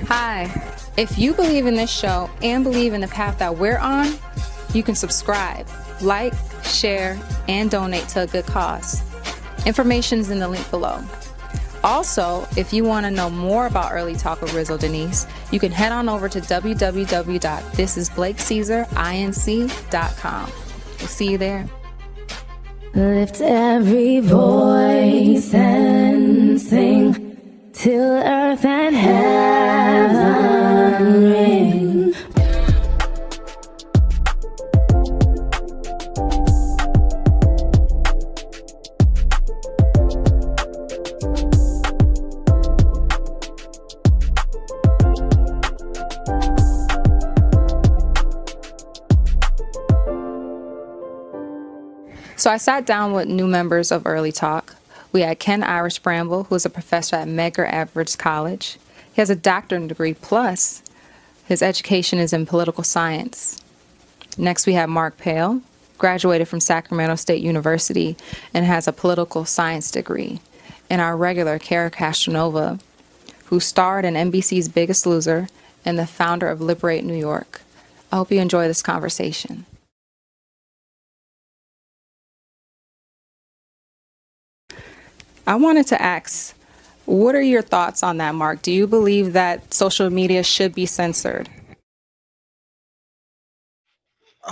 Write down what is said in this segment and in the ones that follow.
Hi. If you believe in this show and believe in the path that we're on, you can subscribe, like, share, and donate to a good cause. Information's in the link below. Also, if you want to know more about Early Talk with Rizzo Denise, you can head on over to www.thisisblakecesar.com. We'll see you there. Lift every voice and sing till earth and heaven ring. So I sat down with new members of Early Talk. We had Ken Irish Bramble, who is a professor at Medgar Evers College. He has a doctorate degree, plus his education is in political science. Next, we have Mark Pale, graduated from Sacramento State University and has a political science degree. And our regular Kara Castronova, who starred in NBC's Biggest Loser and the founder of Liberate New York. I hope you enjoy this conversation. I wanted to ask, what are your thoughts on that, Mark? Do you believe that social media should be censored?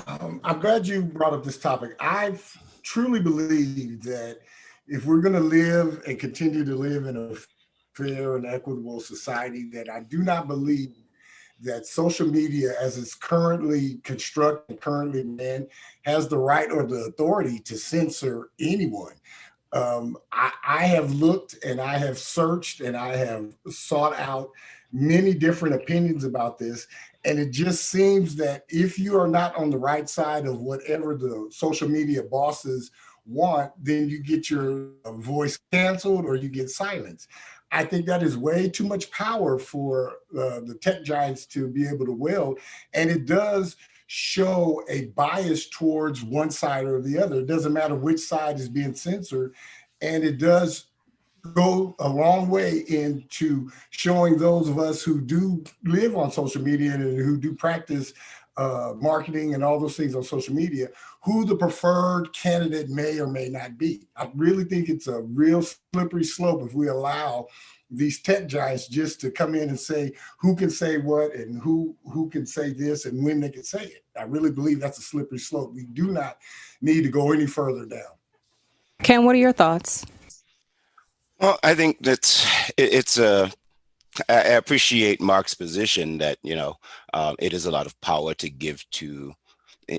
I'm glad you brought up this topic. I truly believe that if we're going to live and continue to live in a fair and equitable society, that I do not believe that social media, as it's currently constructed, currently ran, has the right or the authority to censor anyone. I have looked and I have searched and I have sought out many different opinions about this. And it just seems that if you are not on the right side of whatever the social media bosses want, then you get your voice canceled or you get silenced. I think that is way too much power for the tech giants to be able to wield. And it does show a bias towards one side or the other. It doesn't matter which side is being censored. And it does go a long way into showing those of us who do live on social media and who do practice marketing and all those things on social media, who the preferred candidate may or may not be. I really think it's a real slippery slope if we allow these tech giants just to come in and say who can say what and who can say this and when they can say it. I really believe that's a slippery slope. We do not need to go any further down. Ken, what are your thoughts? Well, I think I appreciate Mark's position that, it is a lot of power to give to,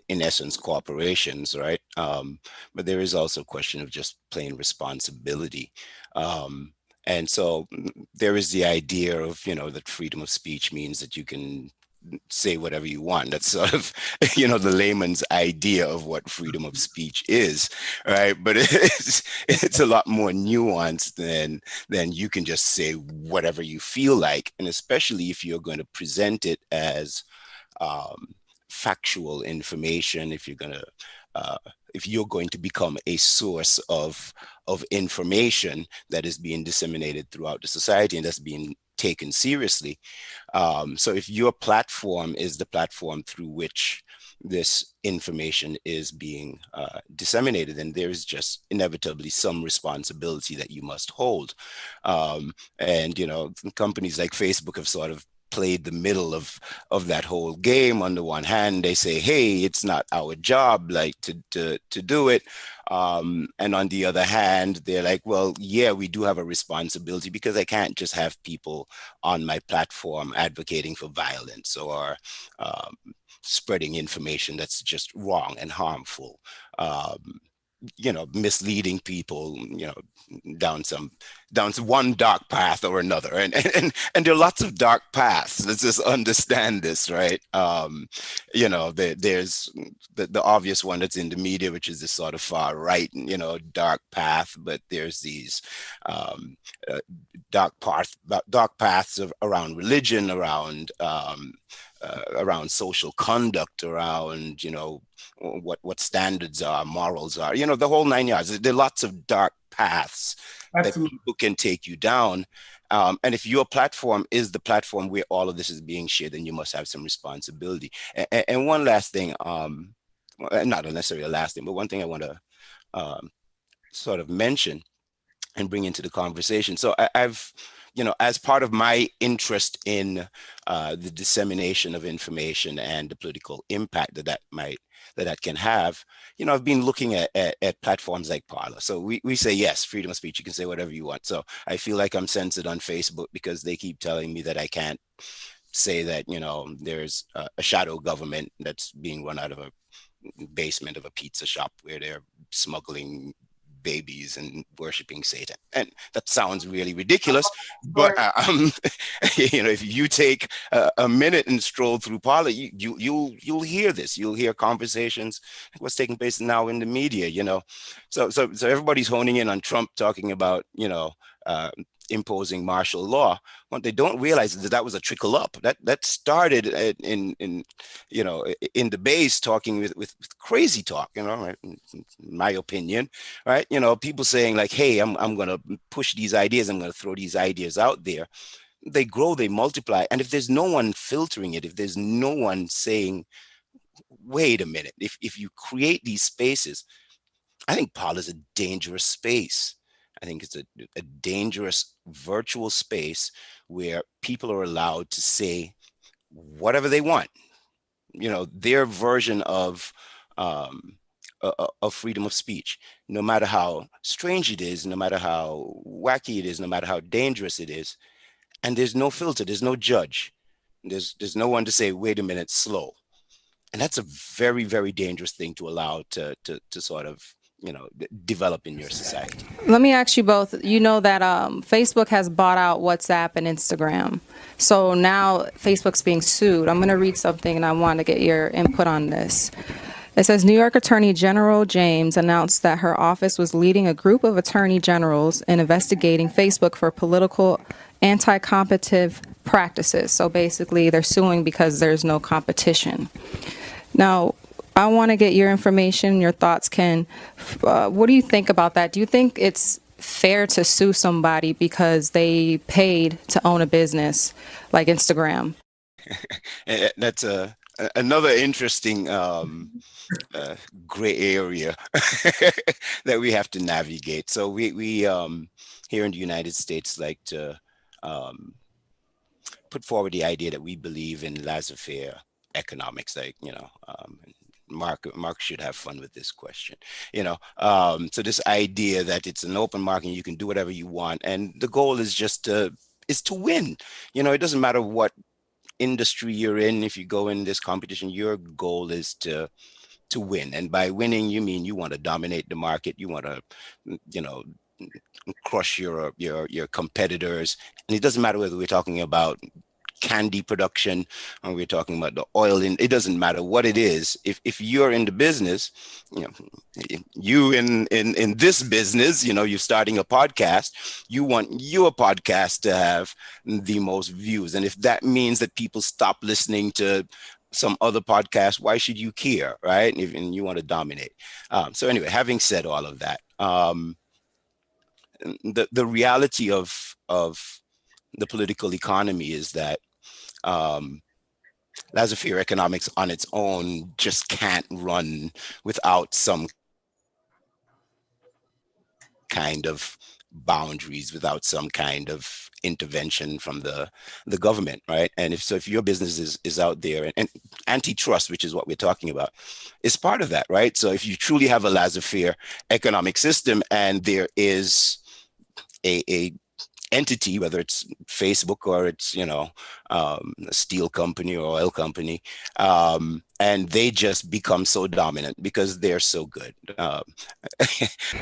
in essence, corporations, right? But there is also a question of just plain responsibility. And so there is the idea of, that freedom of speech means that you can say whatever you want. That's sort of, the layman's idea of what freedom of speech is, right? But it's a lot more nuanced than you can just say whatever you feel like. And especially if you're going to present it as factual information, if you're going to become a source of information that is being disseminated throughout the society and that's being taken seriously. So if your platform is the platform through which this information is being disseminated, then there's just inevitably some responsibility that you must hold. And companies like Facebook have sort of played the middle of that whole game. On the one hand, they say, hey, it's not our job to do it. And on the other hand, they're like, well, yeah, we do have a responsibility because I can't just have people on my platform advocating for violence or spreading information that's just wrong and harmful. Misleading people, down some one dark path or another. And there are lots of dark paths. Let's just understand this, right? There's the obvious one that's in the media, which is this sort of far right, dark path, but there's these dark paths around religion, around social conduct, around, what standards are, morals are, the whole nine yards. There are lots of dark paths Absolutely. That people can take you down. And if your platform is the platform where all of this is being shared, then you must have some responsibility. And one last thing, not necessarily a last thing, but one thing I want to sort of mention and bring into the conversation. So I've, as part of my interest in the dissemination of information and the political impact that can have, I've been looking at platforms like Parler. So we say, yes, freedom of speech, you can say whatever you want. So I feel like I'm censored on Facebook because they keep telling me that I can't say that, there's a shadow government that's being run out of a basement of a pizza shop where they're smuggling babies and worshiping Satan. And that sounds really ridiculous, but if you take a minute and stroll through Parler, you'll hear this. You'll hear conversations like what's taking place now in the media. So everybody's honing in on Trump talking about imposing martial law. What they don't realize is that was a trickle up. That started in the base, talking with crazy talk, in my opinion, right? People saying like, hey, I'm going to push these ideas. I'm going to throw these ideas out there. They grow, they multiply. And if there's no one filtering it, if there's no one saying, wait a minute, if you create these spaces, I think Parler is a dangerous space. I think it's a dangerous virtual space where people are allowed to say whatever they want. Their version of freedom of speech, no matter how strange it is, no matter how wacky it is, no matter how dangerous it is. And there's no filter, there's no judge. There's no one to say, wait a minute, slow. And that's a very, very dangerous thing to allow to sort of develop in your society. Let me ask you both. You know that Facebook has bought out WhatsApp and Instagram. So now Facebook's being sued. I'm going to read something and I want to get your input on this. It says New York Attorney General James announced that her office was leading a group of attorney generals in investigating Facebook for political anti-competitive practices. So basically they're suing because there's no competition. Now, I want to get your information, your thoughts, Ken. What do you think about that? Do you think it's fair to sue somebody because they paid to own a business like Instagram? That's another interesting gray area that we have to navigate. So we here in the United States like to put forward the idea that we believe in laissez-faire economics, like, Mark should have fun with this question, so this idea that it's an open market and you can do whatever you want, and the goal is just to win. It doesn't matter what industry you're in. If you go in this competition, your goal is to win, and by winning you mean you want to dominate the market, you want to crush your competitors. And it doesn't matter whether we're talking about candy production or we're talking about the oil it doesn't matter what it is. If you're in the business, you in this business, you're starting a podcast, you want your podcast to have the most views. And if that means that people stop listening to some other podcast, why should you care, right? And you want to dominate. So anyway, having said all of that, the reality of the political economy is that laissez-faire economics on its own just can't run without some kind of boundaries, without some kind of intervention from the government, right? And if your business is out there, and antitrust, which is what we're talking about, is part of that, right? So if you truly have a laissez-faire economic system and there is a entity, whether it's Facebook or it's a steel company or oil company, and they just become so dominant because they're so good.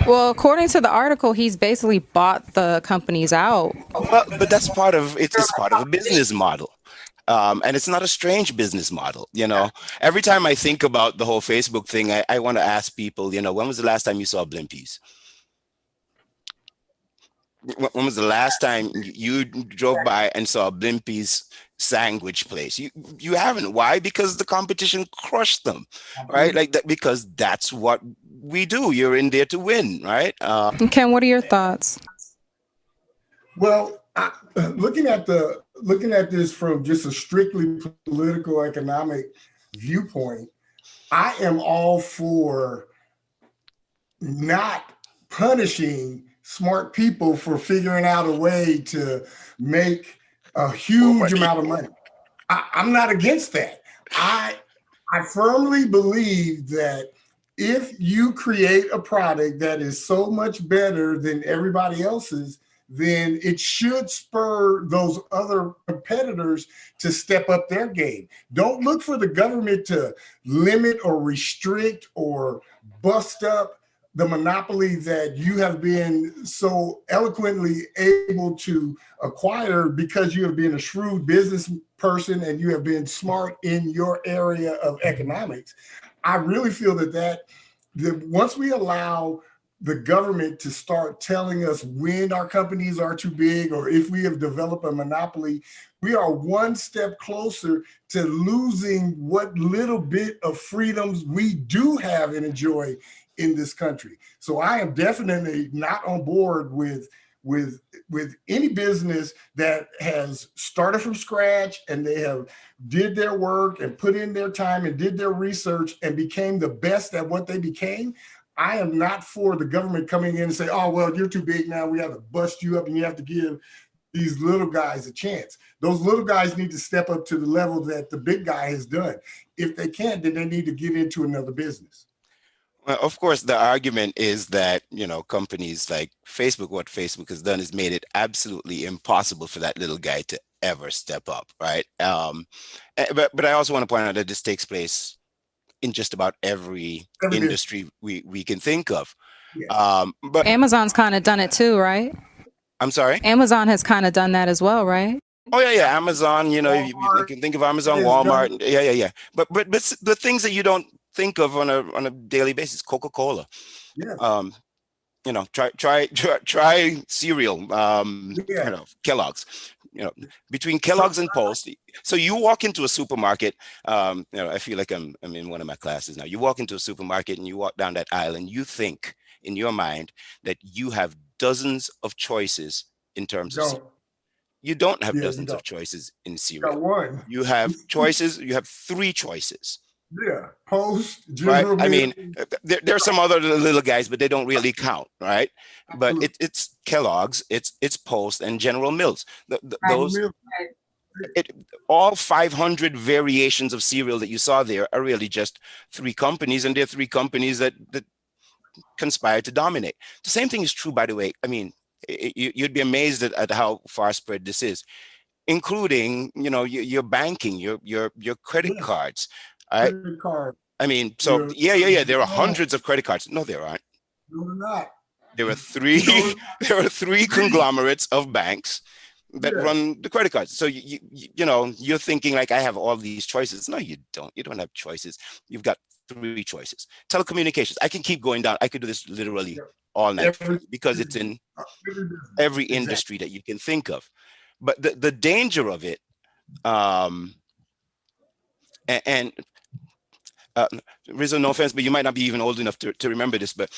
Well, according to the article, he's basically bought the companies out. But that's part of it's part of a business model. And it's not a strange business model. Every time I think about the whole Facebook thing, I want to ask people, when was the last time you saw Blimpies? When was the last time you drove by and saw Blimpies sandwich place? You haven't. Why? Because the competition crushed them, right? Like that, because that's what we do. You're in there to win, right? Ken, what are your thoughts? Well, Looking at this from just a strictly political economic viewpoint, I am all for not punishing smart people for figuring out a way to make a huge amount of money. I'm not against that. I firmly believe that if you create a product that is so much better than everybody else's, then it should spur those other competitors to step up their game. Don't look for the government to limit or restrict or bust up the monopoly that you have been so eloquently able to acquire because you have been a shrewd business person and you have been smart in your area of economics. I really feel that once we allow the government to start telling us when our companies are too big or if we have developed a monopoly, we are one step closer to losing what little bit of freedoms we do have and enjoy in this country. So I am definitely not on board with any business that has started from scratch and they have did their work and put in their time and did their research and became the best at what they became. I am not for the government coming in and say, oh, well, you're too big now. We have to bust you up and you have to give these little guys a chance. Those little guys need to step up to the level that the big guy has done. If they can't, then they need to get into another business. Well, of course, the argument is that, companies like Facebook, what Facebook has done is made it absolutely impossible for that little guy to ever step up, right? But I also want to point out that this takes place in just about every industry we can think of. Yeah. But Amazon's kind of done it too, right? I'm sorry? Amazon has kind of done that as well, right? Oh yeah. Amazon, you can think of Amazon, Walmart. Yeah. But the things that you don't think of on a daily basis, Coca-Cola. Yeah. Try cereal. Kellogg's. Between Kellogg's and Post. So you walk into a supermarket. I feel like I'm in one of my classes now. You walk into a supermarket and you walk down that aisle and you think in your mind that you have dozens of choices in terms of cereal. You don't have dozens of choices in cereal. Got one. You have choices. You have 3 choices. Yeah, Post, right? I mean, there are some other little guys, but they don't really count, right? Absolutely. But it's Kellogg's, it's Post, and General Mills. All 500 variations of cereal that you saw there are really just 3 companies, and they're 3 companies that conspire to dominate. The same thing is true, by the way. I mean, you'd be amazed at how far spread this is, including your banking, your credit cards. Credit card. I mean, so yeah. There are hundreds of credit cards. No, there aren't. No, they're not. There are 3. There are 3 conglomerates of banks that run the credit cards. So you're thinking like I have all these choices. No, you don't. You don't have choices. You've got 3 choices. Telecommunications. I can keep going down. I could do this literally all night because it's in every industry that you can think of. But the danger of it, Rizzo, no offense, but you might not be even old enough to remember this, but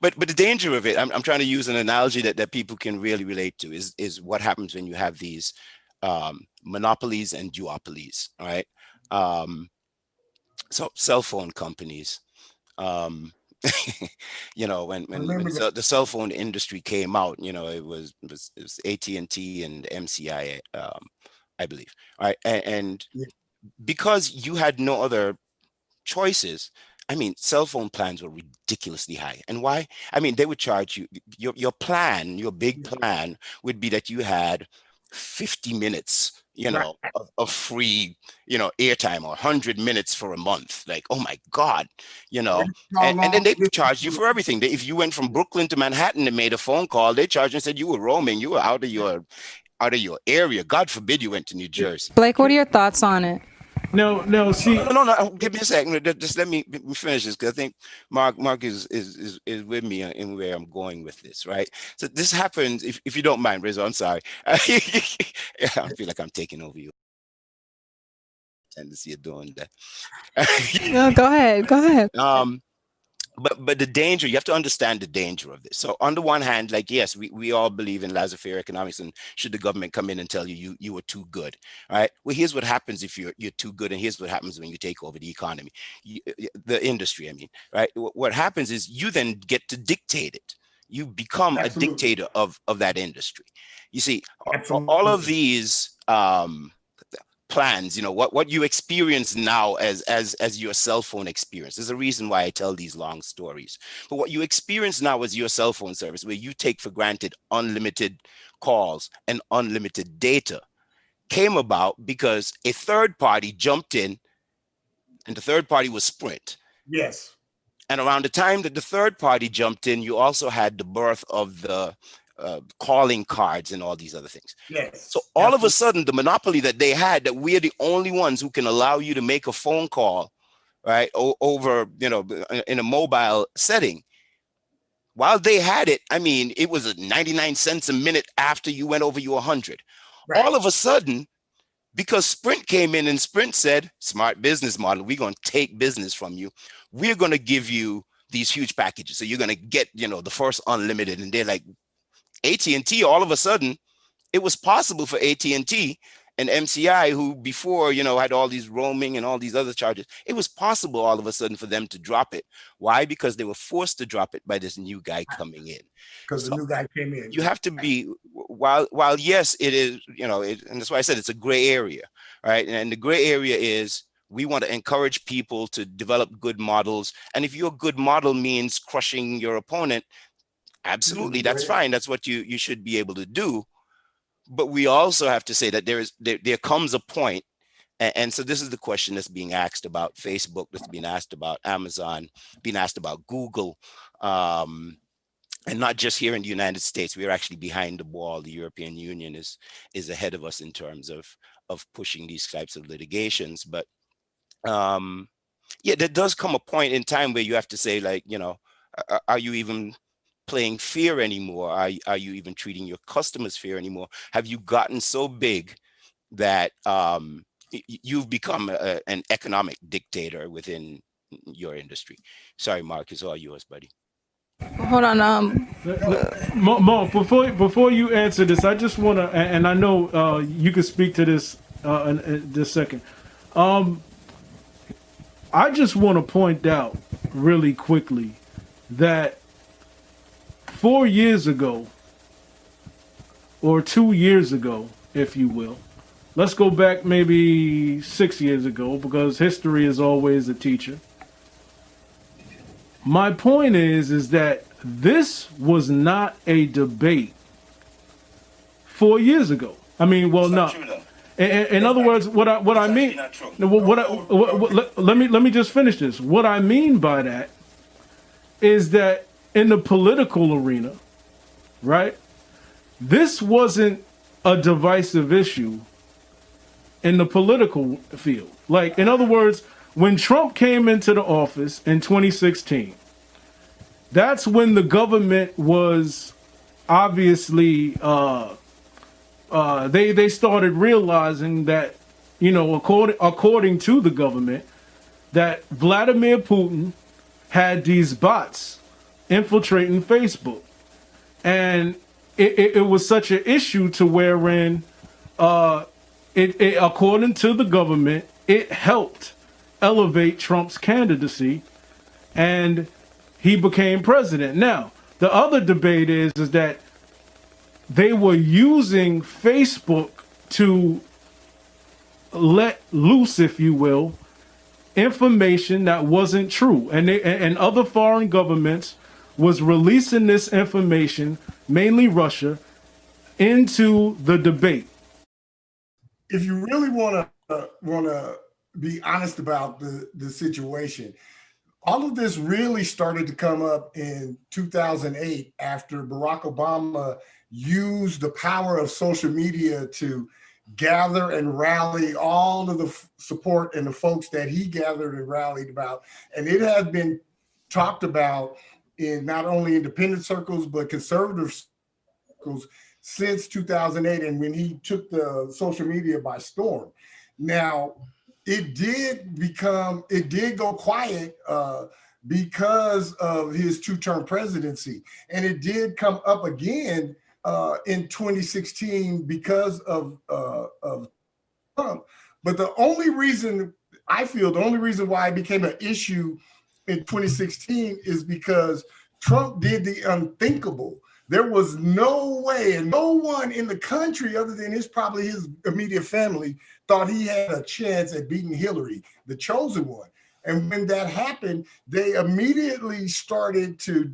but the danger of it, I'm trying to use an analogy that people can really relate to is what happens when you have these monopolies and duopolies, right? So cell phone companies, when the cell phone industry came out, it was AT&T and MCI, I believe, right? And because you had no other choices, I mean, cell phone plans were ridiculously high. And why? I mean, they would charge you, your big plan would be that you had 50 minutes, of free, airtime, or 100 minutes for a month. Like, oh my God, and then they charged you for everything. If you went from Brooklyn to Manhattan and made a phone call, they charged and said you were roaming, you were out of your area. God forbid you went to New Jersey. Blake, what are your thoughts on it? No. See, no. Give me a second. Just let me finish this, because I think Mark is with me in where I'm going with this, right? So this happens. If you don't mind, Rizzo, I'm sorry. I feel like I'm taking over you. Tendency of doing that. No, go ahead. but the danger, you have to understand the danger of this. So on the one hand, like, yes, we all believe in laissez-faire economics, and should the government come in and tell you were too good, all right? Well, here's what happens if you're too good, and here's what happens when you take over the economy, the industry, I mean, right? What happens is you then get to dictate it. You become Absolutely. a dictator of that industry. You see, Absolutely. all of these plans, you know, what you experience now as your cell phone experience. There's a reason why I tell these long stories. But what you experience now as your cell phone service, where you take for granted unlimited calls and unlimited data, came about because a third party jumped in, and the third party was Sprint. Yes. And around the time that the third party jumped in, you also had the birth of the calling cards and all these other things. Yes. So all of a sudden, the monopoly that they had, that we're the only ones who can allow you to make a phone call, right, over, you know, in a mobile setting. While they had it, I mean, it was 99 cents a minute after you went over your 100. Right. All of a sudden, because Sprint came in and Sprint said, smart business model, we're going to take business from you. We're going to give you these huge packages. So you're going to get, you know, the first unlimited. And they're like, AT&T, all of a sudden, it was possible for AT&T and MCI, who before, you know, had all these roaming and all these other charges, it was possible all of a sudden for them to drop it. Why? Because they were forced to drop it by this new guy coming in. Because the new guy came in. You have to be, while yes, it is, you know, and that's why I said it's a gray area, right? And the gray area is, we want to encourage people to develop good models. And if your good model means crushing your opponent, absolutely, that's fine. That's what you should be able to do. But we also have to say that there comes a point, and so this is the question that's being asked about Facebook, that's being asked about Amazon, being asked about Google, and not just here in the United States. We're actually behind the ball. The European Union is ahead of us in terms of pushing these types of litigations. But yeah, there does come a point in time where you have to say, like, you know, are you even playing fair anymore? Are you even treating your customers fair anymore? Have you gotten so big that you've become an economic dictator within your industry? Sorry, Mark, it's all yours, buddy. Hold on. Mark, before you answer this, I just want to, and I know you can speak to this in this second. I just want to point out really quickly that 4 years ago, or 2 years ago, if you will, let's go back maybe 6 years ago, because history is always a teacher. My point is that this was not a debate 4 years ago. I mean, well, no. In other words, what I mean, let me just finish this. What I mean by that is that in the political arena, right, this wasn't a divisive issue in the political field. Like, in other words, when Trump came into the office in 2016, that's when the government was obviously, they started realizing that, you know, according to the government, that Vladimir Putin had these bots infiltrating Facebook. And it was such an issue to wherein, according to the government, it helped elevate Trump's candidacy and he became president. Now, the other debate is that they were using Facebook to let loose, if you will, information that wasn't true. And other foreign governments was releasing this information, mainly Russia, into the debate. If you really want to be honest about the situation, all of this really started to come up in 2008 after Barack Obama used the power of social media to gather and rally all of the support and the folks that he gathered and rallied about. And it has been talked about in not only independent circles, but conservative circles since 2008, and when he took the social media by storm. Now, it did go quiet because of his two-term presidency. And it did come up again in 2016 because of Trump. But the only reason, I feel the only reason why it became an issue in 2016 is because Trump did the unthinkable. There was no way, and no one in the country other than probably his immediate family thought he had a chance at beating Hillary, the chosen one. And when that happened, they immediately started to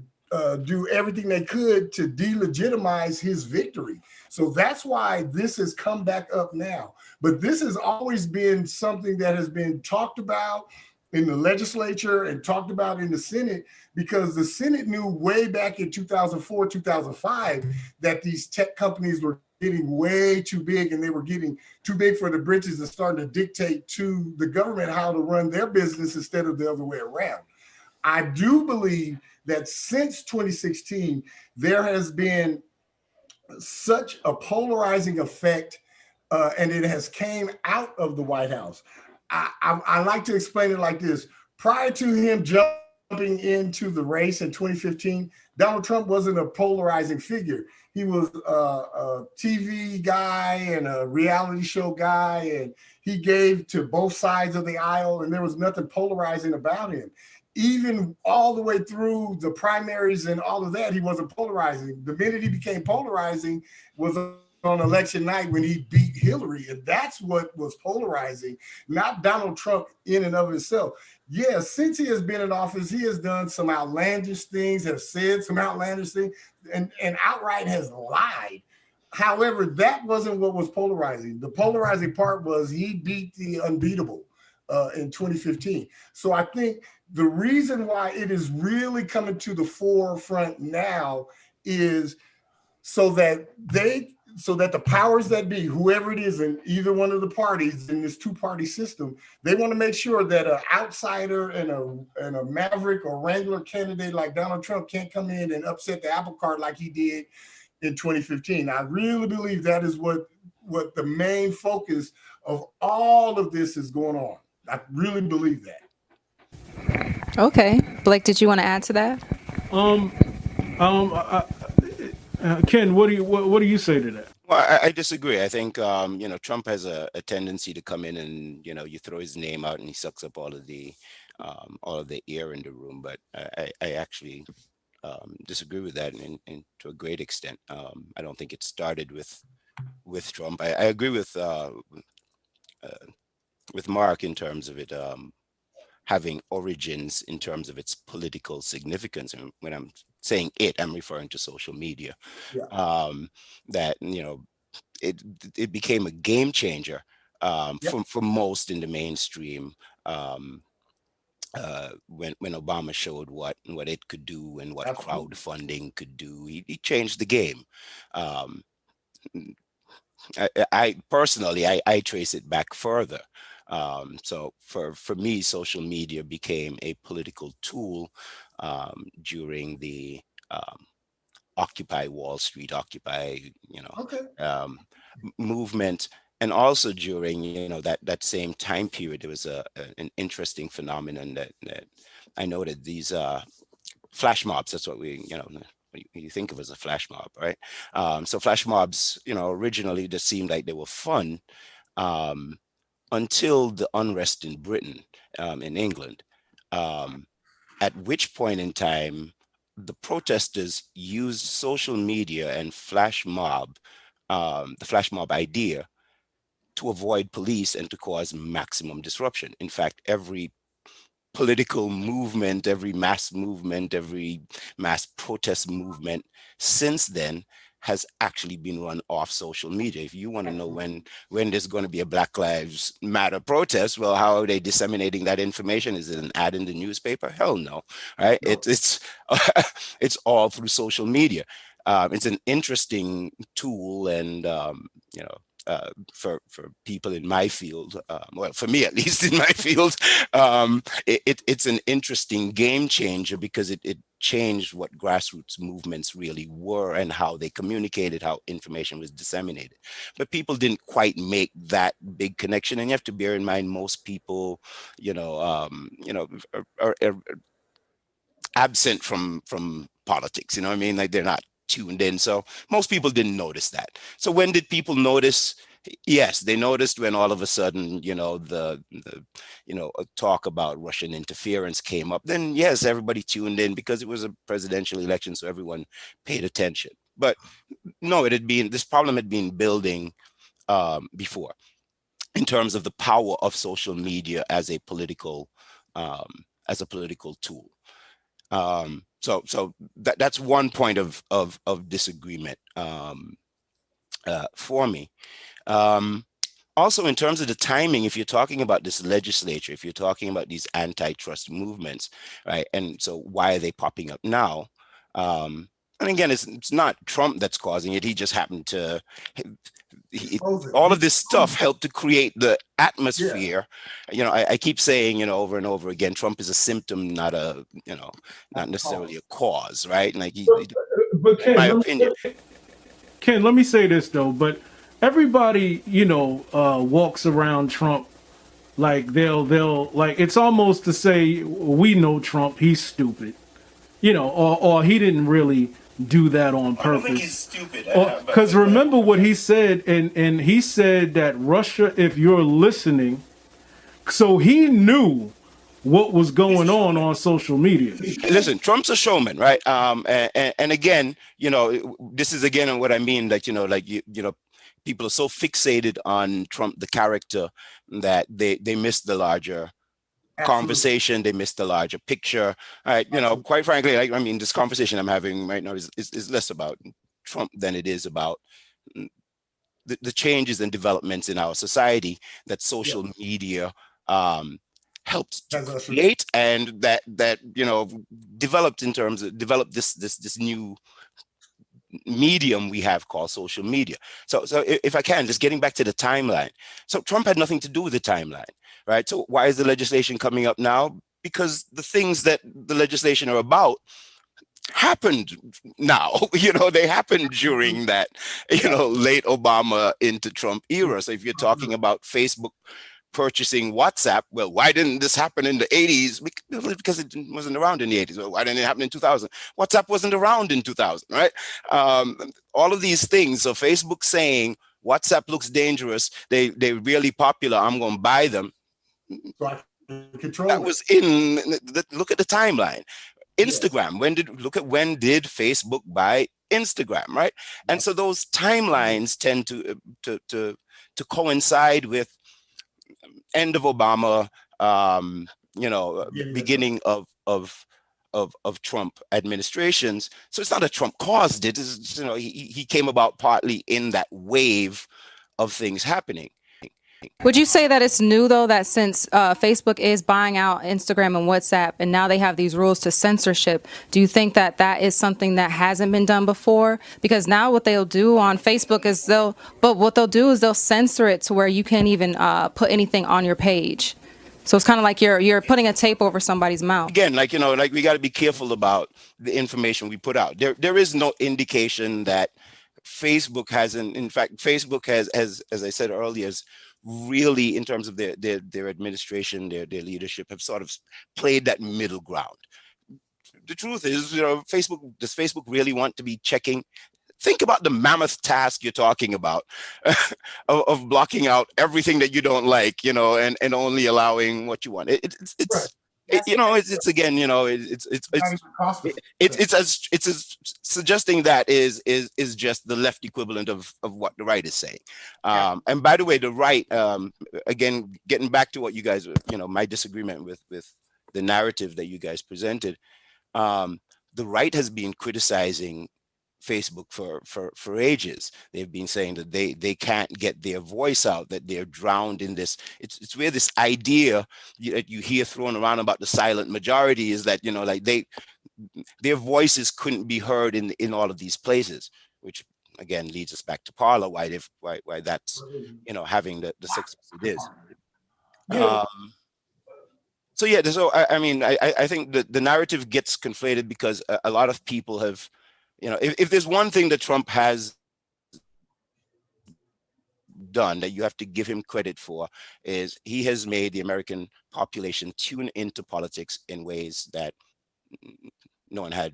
do everything they could to delegitimize his victory. So that's why this has come back up now. But this has always been something that has been talked about in the legislature and talked about in the Senate, because the Senate knew way back in 2004, 2005, that these tech companies were getting way too big, and they were getting too big for the britches and starting to dictate to the government how to run their business instead of the other way around. I do believe that since 2016, there has been such a polarizing effect, and it has came out of the White House. I like to explain it like this. Prior to him jumping into the race in 2015, Donald Trump wasn't a polarizing figure. He was a TV guy and a reality show guy, and he gave to both sides of the aisle, and there was nothing polarizing about him. Even all the way through the primaries and all of that, he wasn't polarizing. The minute he became polarizing was on election night when he beat Hillary, and that's what was polarizing, not Donald Trump in and of himself. Yeah, since he has been in office, he has done some outlandish things, has said some outlandish things, and outright has lied. However, that wasn't what was polarizing. The polarizing part was he beat the unbeatable in 2015. So I think the reason why it is really coming to the forefront now is so that the powers that be, whoever it is in either one of the parties in this two-party system, they want to make sure that an outsider and a maverick or wrangler candidate like Donald Trump can't come in and upset the apple cart like he did in 2015. I really believe that is what the main focus of all of this is going on. I really believe that. Okay. Blake, did you want to add to that? Ken, what do you say to that? Well, I disagree. I think Trump has a tendency to come in and you throw his name out and he sucks up all of the air in the room. But I actually disagree with that to a great extent. I don't think it started with Trump. I agree with Mark in terms of it having origins in terms of its political significance. And when I'm saying it, I'm referring to social media. Yeah. That it became a game changer for most in the mainstream. When Obama showed what it could do and what crowdfunding could do, he changed the game. I personally, I trace it back further. So for me, social media became a political tool during the Occupy Wall Street, Occupy, movement. And also during, that same time period, there was an interesting phenomenon that I noted. These flash mobs, that's what you think of as a flash mob, right? So flash mobs, originally just seemed like they were fun until the unrest in Britain, in England, at which point in time, the protesters used social media and the flash mob idea to avoid police and to cause maximum disruption. In fact, every political movement, every mass protest movement since then has actually been run off social media. If you want to know when there's going to be a Black Lives Matter protest, well, how are they disseminating that information? Is it an ad in the newspaper? Hell no, right? No. It's it's all through social media. It's an interesting tool, and for people in my field, well, for me at least in my field, it's an interesting game changer because it changed what grassroots movements really were and how they communicated, how information was disseminated. But people didn't quite make that big connection, and you have to bear in mind most people, are absent from politics. You know what I mean? Like they're not tuned in. So most people didn't notice that. So when did people notice? Yes, they noticed when all of a sudden, the talk about Russian interference came up. Then yes, everybody tuned in because it was a presidential election, so everyone paid attention. But no, this problem had been building before, in terms of the power of social media as a political tool. So that's one point of disagreement for me. Also, in terms of the timing, if you're talking about this legislature, if you're talking about these antitrust movements, right? And so why are they popping up now? And again, it's not Trump that's causing it. He just happened to, all of this stuff helped to create the atmosphere. Yeah. I keep saying, over and over again, Trump is a symptom, not necessarily a cause, right? And like, but Ken, my opinion. Ken, let me say this though, but everybody, walks around Trump like they'll like, it's almost to say, we know Trump, he's stupid, or he didn't really do that on purpose. I don't think he's stupid. Because remember what he said, and he said that Russia, if you're listening, so he knew what was going on social media. Listen, Trump's a showman, right? And again, this is again what I mean, that people are so fixated on Trump, the character, that they miss the larger conversation. They miss the larger picture. All right, quite frankly, this conversation I'm having right now is less about Trump than it is about the changes and developments in our society that social media helped to create, and that developed this new medium we have called social media. So if I can, just getting back to the timeline. So Trump had nothing to do with the timeline, right? So why is the legislation coming up now? Because the things that the legislation are about happened now. They happened during that late Obama into Trump era. So if you're talking about Facebook purchasing WhatsApp, well, why didn't this happen in the 80s? Because it wasn't around in the 80s. Well, why didn't it happen in 2000? WhatsApp wasn't around in 2000, right? All of these things. So Facebook saying WhatsApp looks dangerous, they're really popular, I'm going to buy them. So I can control that was in look at the timeline. Instagram, when did Facebook buy Instagram, right? And so those timelines tend to coincide with end of Obama, beginning of Trump administrations. So it's not that Trump caused it. It's, he came about partly in that wave of things happening. Would you say that it's new, though, that since Facebook is buying out Instagram and WhatsApp, and now they have these rules to censorship, do you think that is something that hasn't been done before? Because now what they'll do on Facebook is they'll censor it to where you can't even put anything on your page. So it's kind of like you're putting a tape over somebody's mouth. Again, we got to be careful about the information we put out. There is no indication that Facebook hasn't. In fact, Facebook has, as I said earlier, is really, in terms of their administration, their leadership, have sort of played that middle ground. The truth is, does Facebook really want to be checking? Think about the mammoth task you're talking about of blocking out everything that you don't like, and only allowing what you want. Suggesting that is just the left equivalent of what the right is saying. And by the way, the right, again, getting back to what you guys, my disagreement with the narrative that you guys presented, the right has been criticizing Facebook for ages. They've been saying that they can't get their voice out, that they're drowned in this. It's where this idea that you hear thrown around about the silent majority is that, their voices couldn't be heard in all of these places, which again leads us back to Parler, why that's having the success it is. So I think the narrative gets conflated because a lot of people have, if there's one thing that Trump has done that you have to give him credit for, is he has made the American population tune into politics in ways that no one had.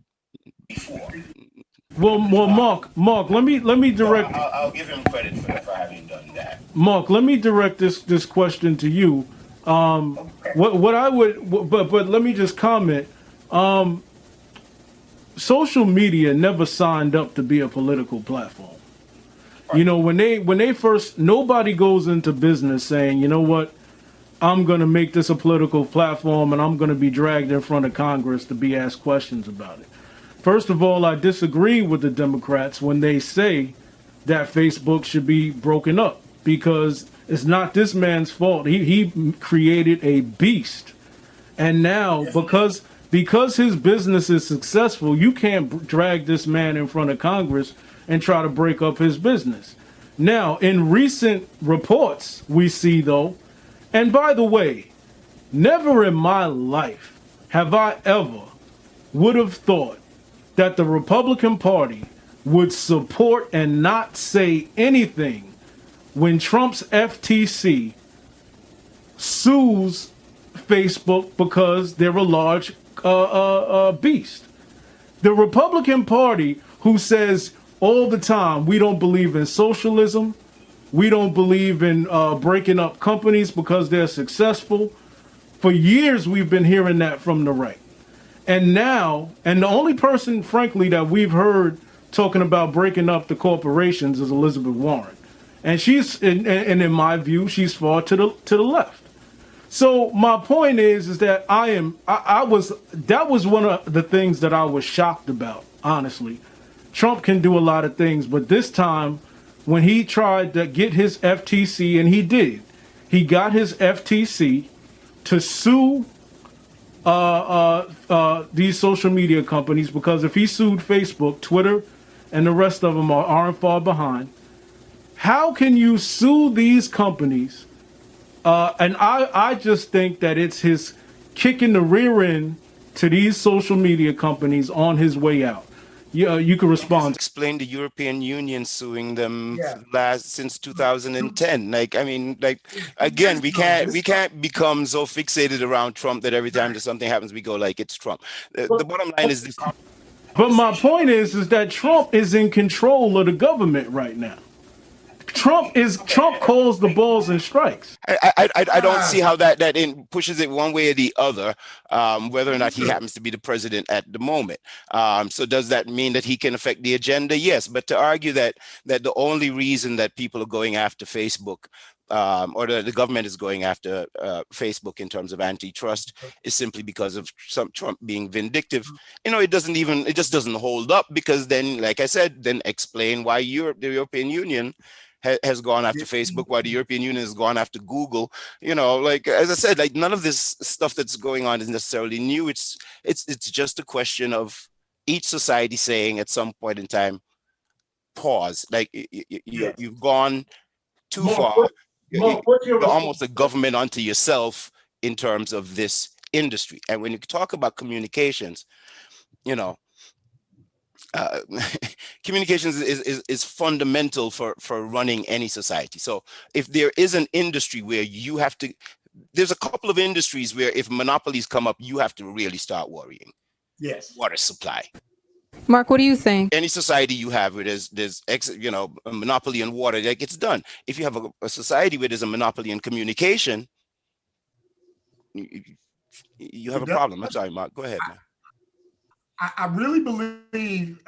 Well, Mark, let me direct. I'll give him credit for having done that. Mark, let me direct this question to you. What I would, but let me just comment. Social media never signed up to be a political platform. You know, when they first, nobody goes into business saying, you know what, I'm going to make this a political platform and I'm going to be dragged in front of Congress to be asked questions about it. First of all, I disagree with the Democrats when they say that Facebook should be broken up, because it's not this man's fault. He created a beast. And now, because his business is successful, you can't drag this man in front of Congress and try to break up his business. Now, in recent reports, we see, though, and by the way, never in my life have I ever would have thought that the Republican Party would support and not say anything when Trump's FTC sues Facebook because they're a large beast. The Republican Party, who says all the time, we don't believe in socialism, we don't believe in breaking up companies because they're successful. For years, we've been hearing that from the right. And now, and the only person, frankly, that we've heard talking about breaking up the corporations is Elizabeth Warren. And she's, and in my view, she's far to the left. So my point is that that was one of the things that I was shocked about, honestly. Trump can do a lot of things, but this time when he tried to get his FTC, and he got his FTC to sue these social media companies, because if he sued Facebook, Twitter, and the rest of them aren't far behind. How can you sue these companies? And I just think that it's his kicking the rear end to these social media companies on his way out. You can respond. Explain the European Union suing them Yeah. since 2010. Like, I mean, like, again, we can't become so fixated around Trump that every time that something happens, we go like it's Trump. The bottom line is this. But my point is that Trump is in control of the government right now. Trump calls the balls and strikes. I don't see how that pushes it one way or the other, whether or not he happens to be the president at the moment. So does that mean that he can affect the agenda? Yes, but to argue that the only reason that people are going after Facebook, or the government is going after Facebook in terms of antitrust, is simply because of Trump being vindictive. You know, it just doesn't hold up, because then, like I said, then explain why the European Union has gone after Facebook, why the European Union has gone after Google. You know, like, as I said, like, none of this stuff that's going on is necessarily new. It's just a question of each society saying at some point in time, pause. Like, you've gone too far. You're almost a government unto yourself in terms of this industry. And when you talk about communications, you know, communications is fundamental for running any society. So if there is an industry where you have to, there's a couple of industries where if monopolies come up, you have to really start worrying. Yes. Water supply. Mark, what do you think? Any society you have where there's a monopoly on water, like, it's done. If you have a society where there's a monopoly on communication, you have a problem. I'm sorry, Mark. Go ahead, man. I really believe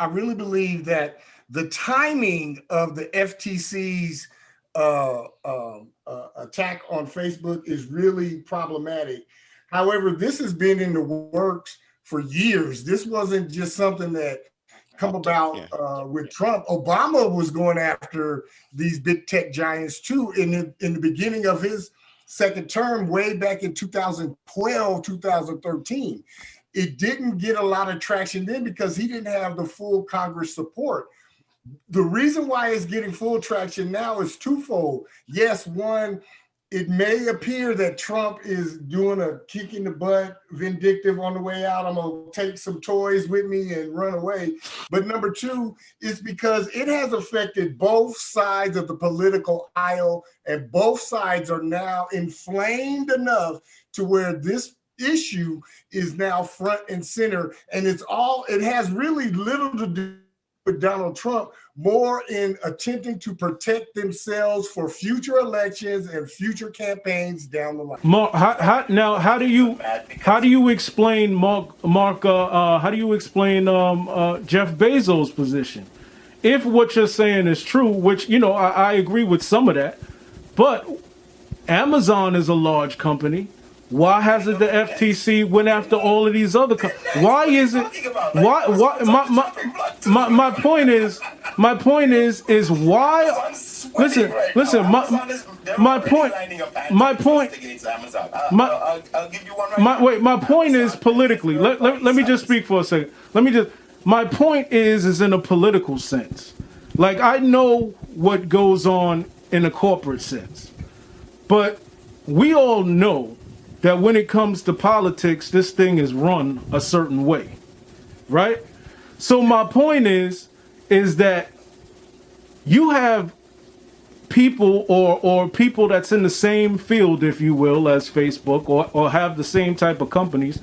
that the timing of the FTC's attack on Facebook is really problematic. However, this has been in the works for years. This wasn't just something that come about with Trump. Obama was going after these big tech giants too in the beginning of his second term, way back in 2012, 2013. It didn't get a lot of traction then because he didn't have the full Congress support. The reason why it's getting full traction now is twofold. Yes, one, it may appear that Trump is doing a kick in the butt, vindictive on the way out. I'm going to take some toys with me and run away. But number two is because it has affected both sides of the political aisle, and both sides are now inflamed enough to where this issue is now front and center, and it has really little to do with Donald Trump, more in attempting to protect themselves for future elections and future campaigns down the line. Mark, how do you explain how do you explain Jeff Bezos' position? If what you're saying is true, which I agree with some of that, but Amazon is a large company. Why hasn't the FTC went after all of these other companies? Why is it? Why? My point is why? Listen. My point is politically. Let me just speak for a second. My point is in a political sense. Like, I know what goes on in a corporate sense, but we all know that when it comes to politics, this thing is run a certain way, right? So my point is that you have people or people that's in the same field, if you will, as Facebook, or have the same type of companies,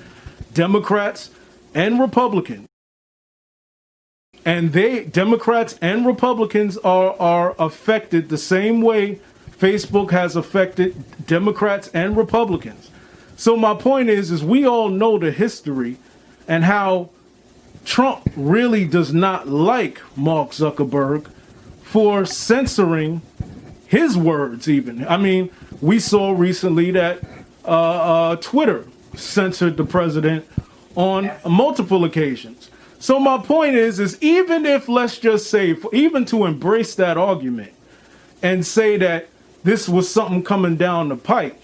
Democrats and Republicans. And Democrats and Republicans are affected the same way Facebook has affected Democrats and Republicans. So my point is we all know the history and how Trump really does not like Mark Zuckerberg for censoring his words even. I mean, we saw recently that Twitter censored the president on multiple occasions. So my point is even if, let's just say, even to embrace that argument and say that this was something coming down the pike,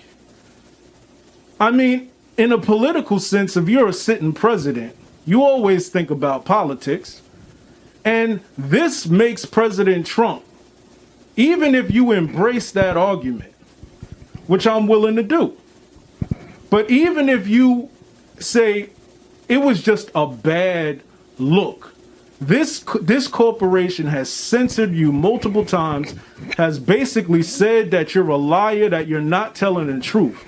I mean, in a political sense, if you're a sitting president, you always think about politics. And this makes President Trump, even if you embrace that argument, which I'm willing to do, but even if you say it was just a bad look, this corporation has censored you multiple times, has basically said that you're a liar, that you're not telling the truth.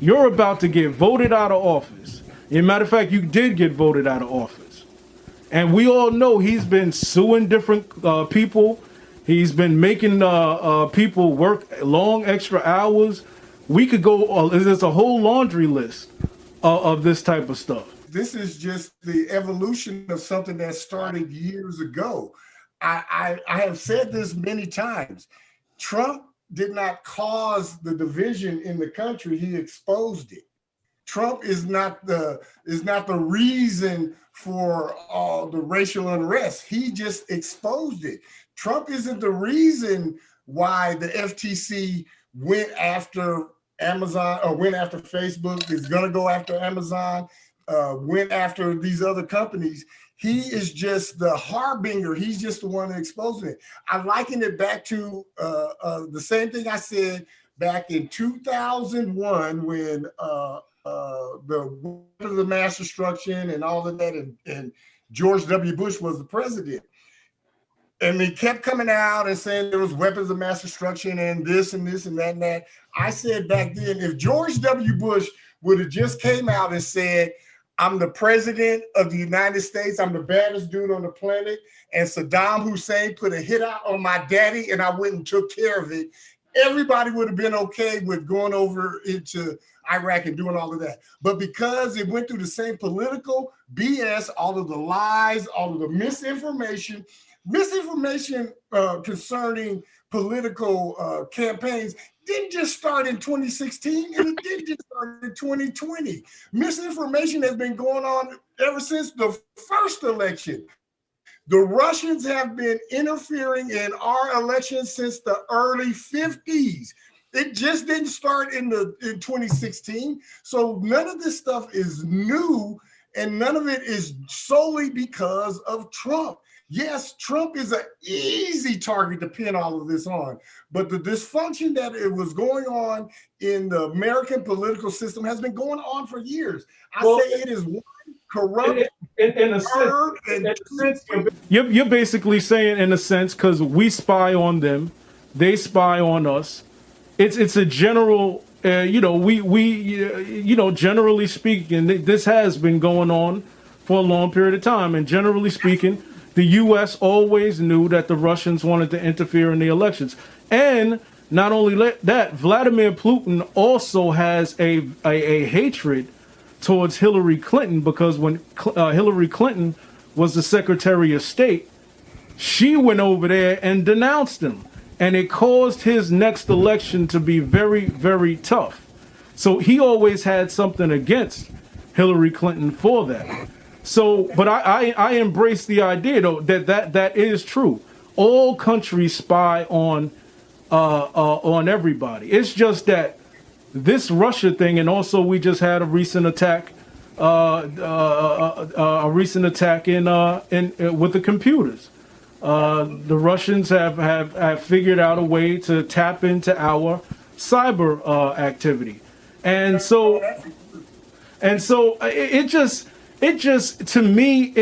You're about to get voted out of office. As a matter of fact, you did get voted out of office. And we all know he's been suing different people. He's been making people work long extra hours. We could go, there's a whole laundry list of this type of stuff. This is just the evolution of something that started years ago. I have said this many times. Trump did not cause the division in the country, he exposed it. Trump is not the reason for all the racial unrest. He just exposed it. Trump isn't the reason why the FTC went after Amazon or went after Facebook, is gonna go after Amazon, went after these other companies. He is just the harbinger. He's just the one exposing it. I liken it back to the same thing I said back in 2001 when the mass destruction and all of that, and George W. Bush was the president. And they kept coming out and saying there was weapons of mass destruction and this and this and that and that. I said back then, if George W. Bush would have just came out and said, I'm the president of the United States, I'm the baddest dude on the planet, and Saddam Hussein put a hit out on my daddy and I went and took care of it, everybody would have been okay with going over into Iraq and doing all of that. But because it went through the same political BS, all of the lies, all of the misinformation concerning political campaigns didn't just start in 2016, and it didn't just start in 2020. Misinformation has been going on ever since the first election. The Russians have been interfering in our elections since the early 50s. It just didn't start in 2016. So none of this stuff is new, and none of it is solely because of Trump. Yes, Trump is an easy target to pin all of this on, but the dysfunction that it was going on in the American political system has been going on for years. I say it is one corrupt. In a sense, you're basically saying, in a sense, because we spy on them, they spy on us. It's a general generally speaking, this has been going on for a long period of time. And generally speaking, the U.S. always knew that the Russians wanted to interfere in the elections. And not only that, Vladimir Putin also has a hatred towards Hillary Clinton, because when Hillary Clinton was the Secretary of State, she went over there and denounced him. And it caused his next election to be very, very tough. So he always had something against Hillary Clinton for that. So, but I embrace the idea, though, that is true. All countries spy on everybody. It's just that this Russia thing, and also we just had a recent attack, in with the computers. The Russians have figured out a way to tap into our cyber activity, and so it just to me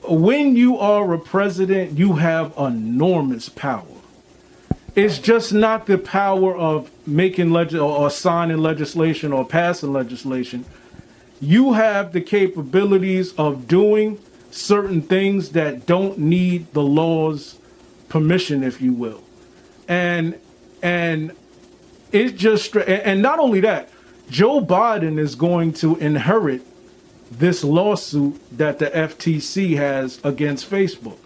when you are a president, you have enormous power. It's just not the power of making or signing legislation or passing legislation. You have the capabilities of doing certain things that don't need the law's permission, if you will. And it just, and not only that, Joe Biden is going to inherit this lawsuit that the FTC has against Facebook,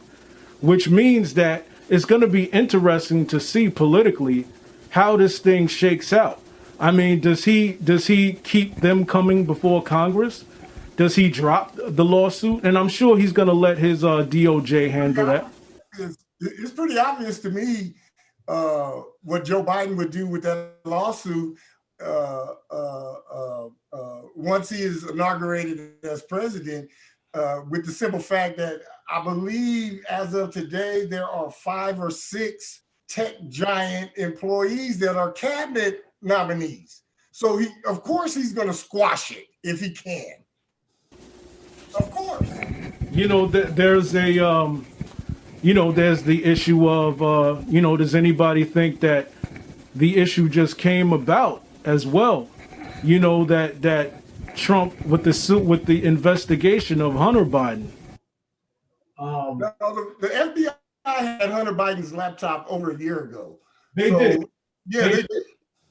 which means that it's going to be interesting to see politically how this thing shakes out. I mean, does he keep them coming before Congress? Does he drop the lawsuit? And I'm sure he's going to let his DOJ handle that. It's pretty obvious to me what Joe Biden would do with that lawsuit once he is inaugurated as president, with the simple fact that I believe as of today, there are 5 or 6 tech giant employees that are cabinet nominees. So of course he's going to squash it if he can. Of course. There's there's the issue of, does anybody think that the issue just came about as well? That Trump with the investigation of Hunter Biden. No, the FBI had Hunter Biden's laptop over a year ago. They did. Yeah, they did.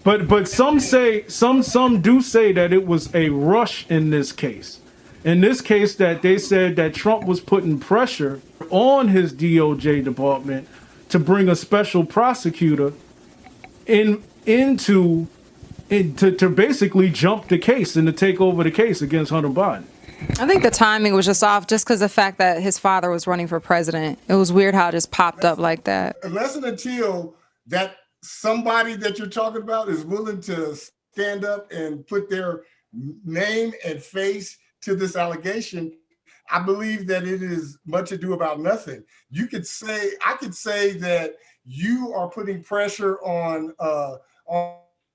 But some do say that it was a rush in this case. In this case, that they said that Trump was putting pressure on his DOJ department to bring a special prosecutor to basically jump the case and to take over the case against Hunter Biden. I think the timing was just off just because the fact that his father was running for president. It was weird how it just popped up like that. Unless and until that somebody that you're talking about is willing to stand up and put their name and face to this allegation, I believe that it is much ado about nothing. I could say that you are putting pressure on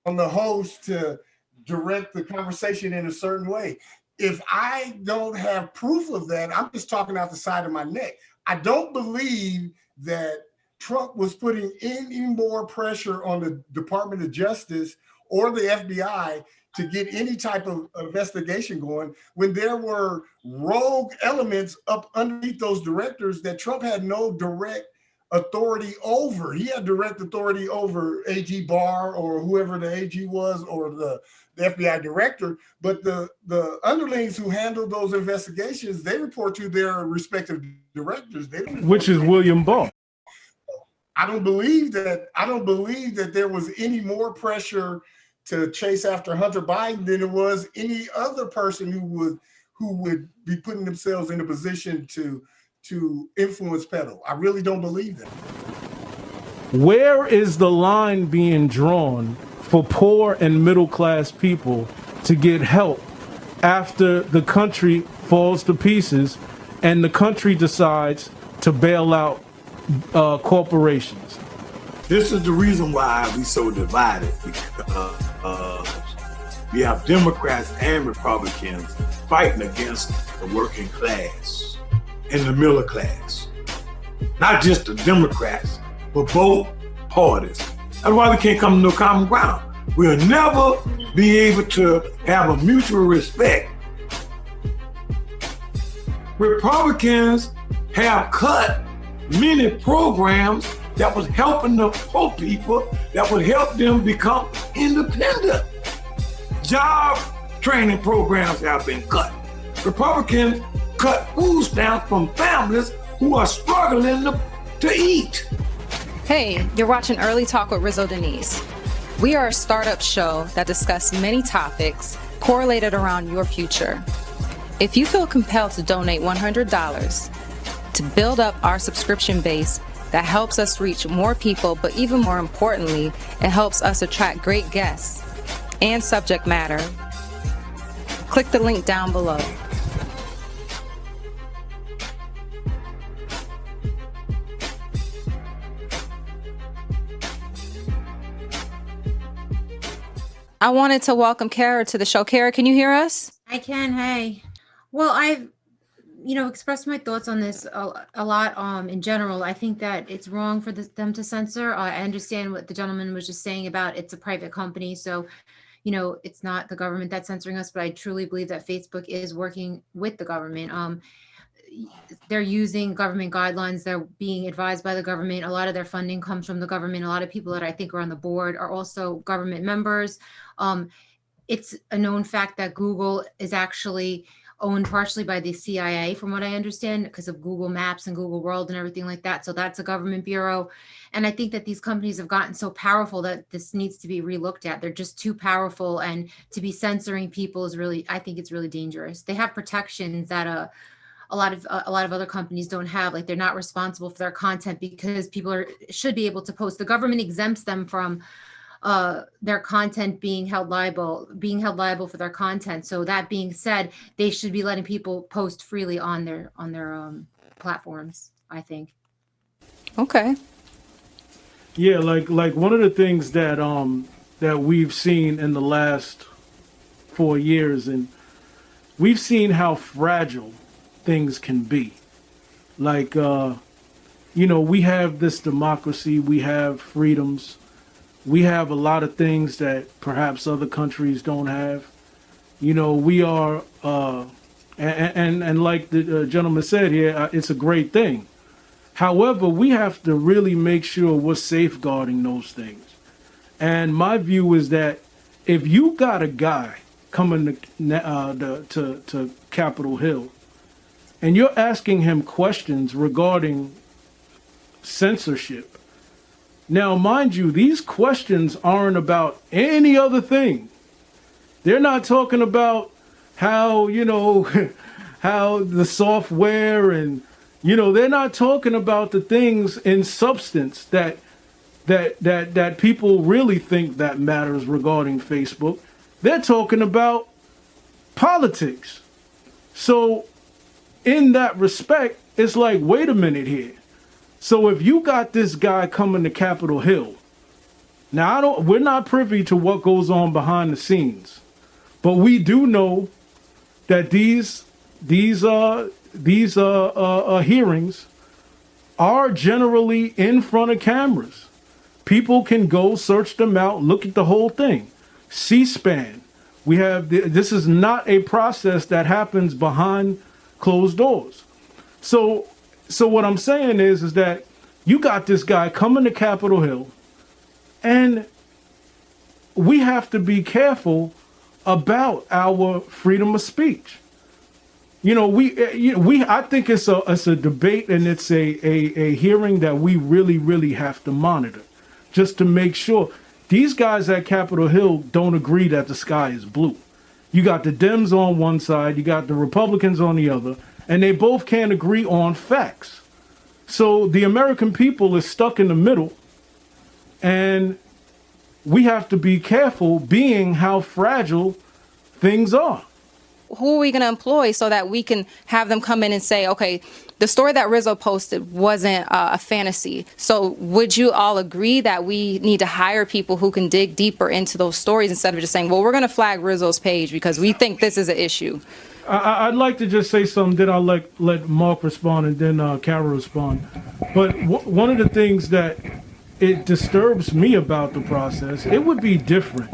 the host to direct the conversation in a certain way. If I don't have proof of that, I'm just talking out the side of my neck. I don't believe that Trump was putting any more pressure on the Department of Justice or the FBI to get any type of investigation going when there were rogue elements up underneath those directors that Trump had no direct authority over. He had direct authority over AG Barr or whoever the AG was, or the FBI director, but the underlings who handled those investigations, they report to their respective directors. Which is William Barr. I don't believe that there was any more pressure to chase after Hunter Biden than it was any other person who would be putting themselves in a position to influence Petro. I really don't believe that. Where is the line being drawn for poor and middle class people to get help after the country falls to pieces and the country decides to bail out corporations? This is the reason why we so divided, because we have Democrats and Republicans fighting against the working class and the middle class. Not just the Democrats, but both parties. That's why we can't come to no common ground. We'll never be able to have a mutual respect. Republicans have cut many programs that was helping the poor people, that would help them become independent. Job training programs have been cut. Republicans cut food stamps from families who are struggling to eat. Hey, you're watching Early Talk with Rizzo Denise. We are a startup show that discusses many topics correlated around your future. If you feel compelled to donate $100 to build up our subscription base, that helps us reach more people, but even more importantly, it helps us attract great guests and subject matter. Click the link down below. I wanted to welcome Kara to the show. Kara, can you hear us? I can. Hey. Well, I've, expressed my thoughts on this a lot. In general, I think that it's wrong for them to censor. I understand what the gentleman was just saying about it's a private company. So, it's not the government that's censoring us, but I truly believe that Facebook is working with the government. They're using government guidelines. They're being advised by the government. A lot of their funding comes from the government. A lot of people that I think are on the board are also government members. It's a known fact that Google is actually owned partially by the CIA, from what I understand, because of Google Maps and Google World and everything like that. So that's a government bureau. And I think that these companies have gotten so powerful that this needs to be relooked at. They're just too powerful, and to be censoring people is really, I think it's really dangerous. They have protections that a lot of other companies don't have. Like, they're not responsible for their content because people should be able to post. The government exempts them from their content being held liable for their content. So that being said, they should be letting people post freely on their platforms, I think. Okay. Yeah, like one of the things that that we've seen in the last 4 years, and we've seen how fragile things can be. Like we have this democracy, we have freedoms. We have a lot of things that perhaps other countries don't have. We are, and like the gentleman said here, it's a great thing. However, we have to really make sure we're safeguarding those things. And my view is that if you got a guy coming to Capitol Hill, and you're asking him questions regarding censorship. Now, mind you, these questions aren't about any other thing. They're not talking about how, how the software and, they're not talking about the things in substance that people really think that matters regarding Facebook. They're talking about politics. So in that respect, it's like, wait a minute here. So if you got this guy coming to Capitol Hill, now we're not privy to what goes on behind the scenes, but we do know that these hearings are generally in front of cameras. People can go search them out, look at the whole thing. C-SPAN. We have this is not a process that happens behind closed doors. So what I'm saying is that you got this guy coming to Capitol Hill, and we have to be careful about our freedom of speech. I think it's a debate, and it's a hearing that we really, really have to monitor, just to make sure these guys at Capitol Hill don't agree that the sky is blue. You got the Dems on one side, you got the Republicans on the other, and they both can't agree on facts. So the American people is stuck in the middle, and we have to be careful, being how fragile things are. Who are we going to employ so that we can have them come in and say, okay, the story that Rizzo posted wasn't a fantasy. So would you all agree that we need to hire people who can dig deeper into those stories instead of just saying, well, we're going to flag Rizzo's page because we think this is an issue? I'd like to just say something, then I'll let Mark respond, and then Carol respond. But one of the things that it disturbs me about the process. It would be different,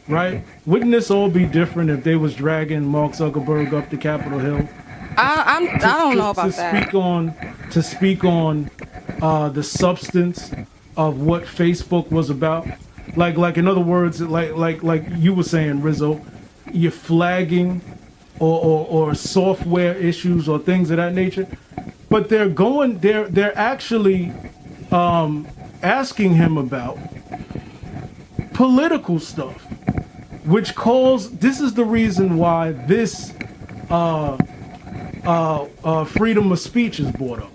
right? Wouldn't this all be different if they was dragging Mark Zuckerberg up to Capitol Hill? I don't know about that. To speak on the substance of what Facebook was about. Like in other words, like you were saying, Rizzo, you're flagging or software issues or things of that nature. But they're actually asking him about political stuff, which this is the reason why this freedom of speech is brought up.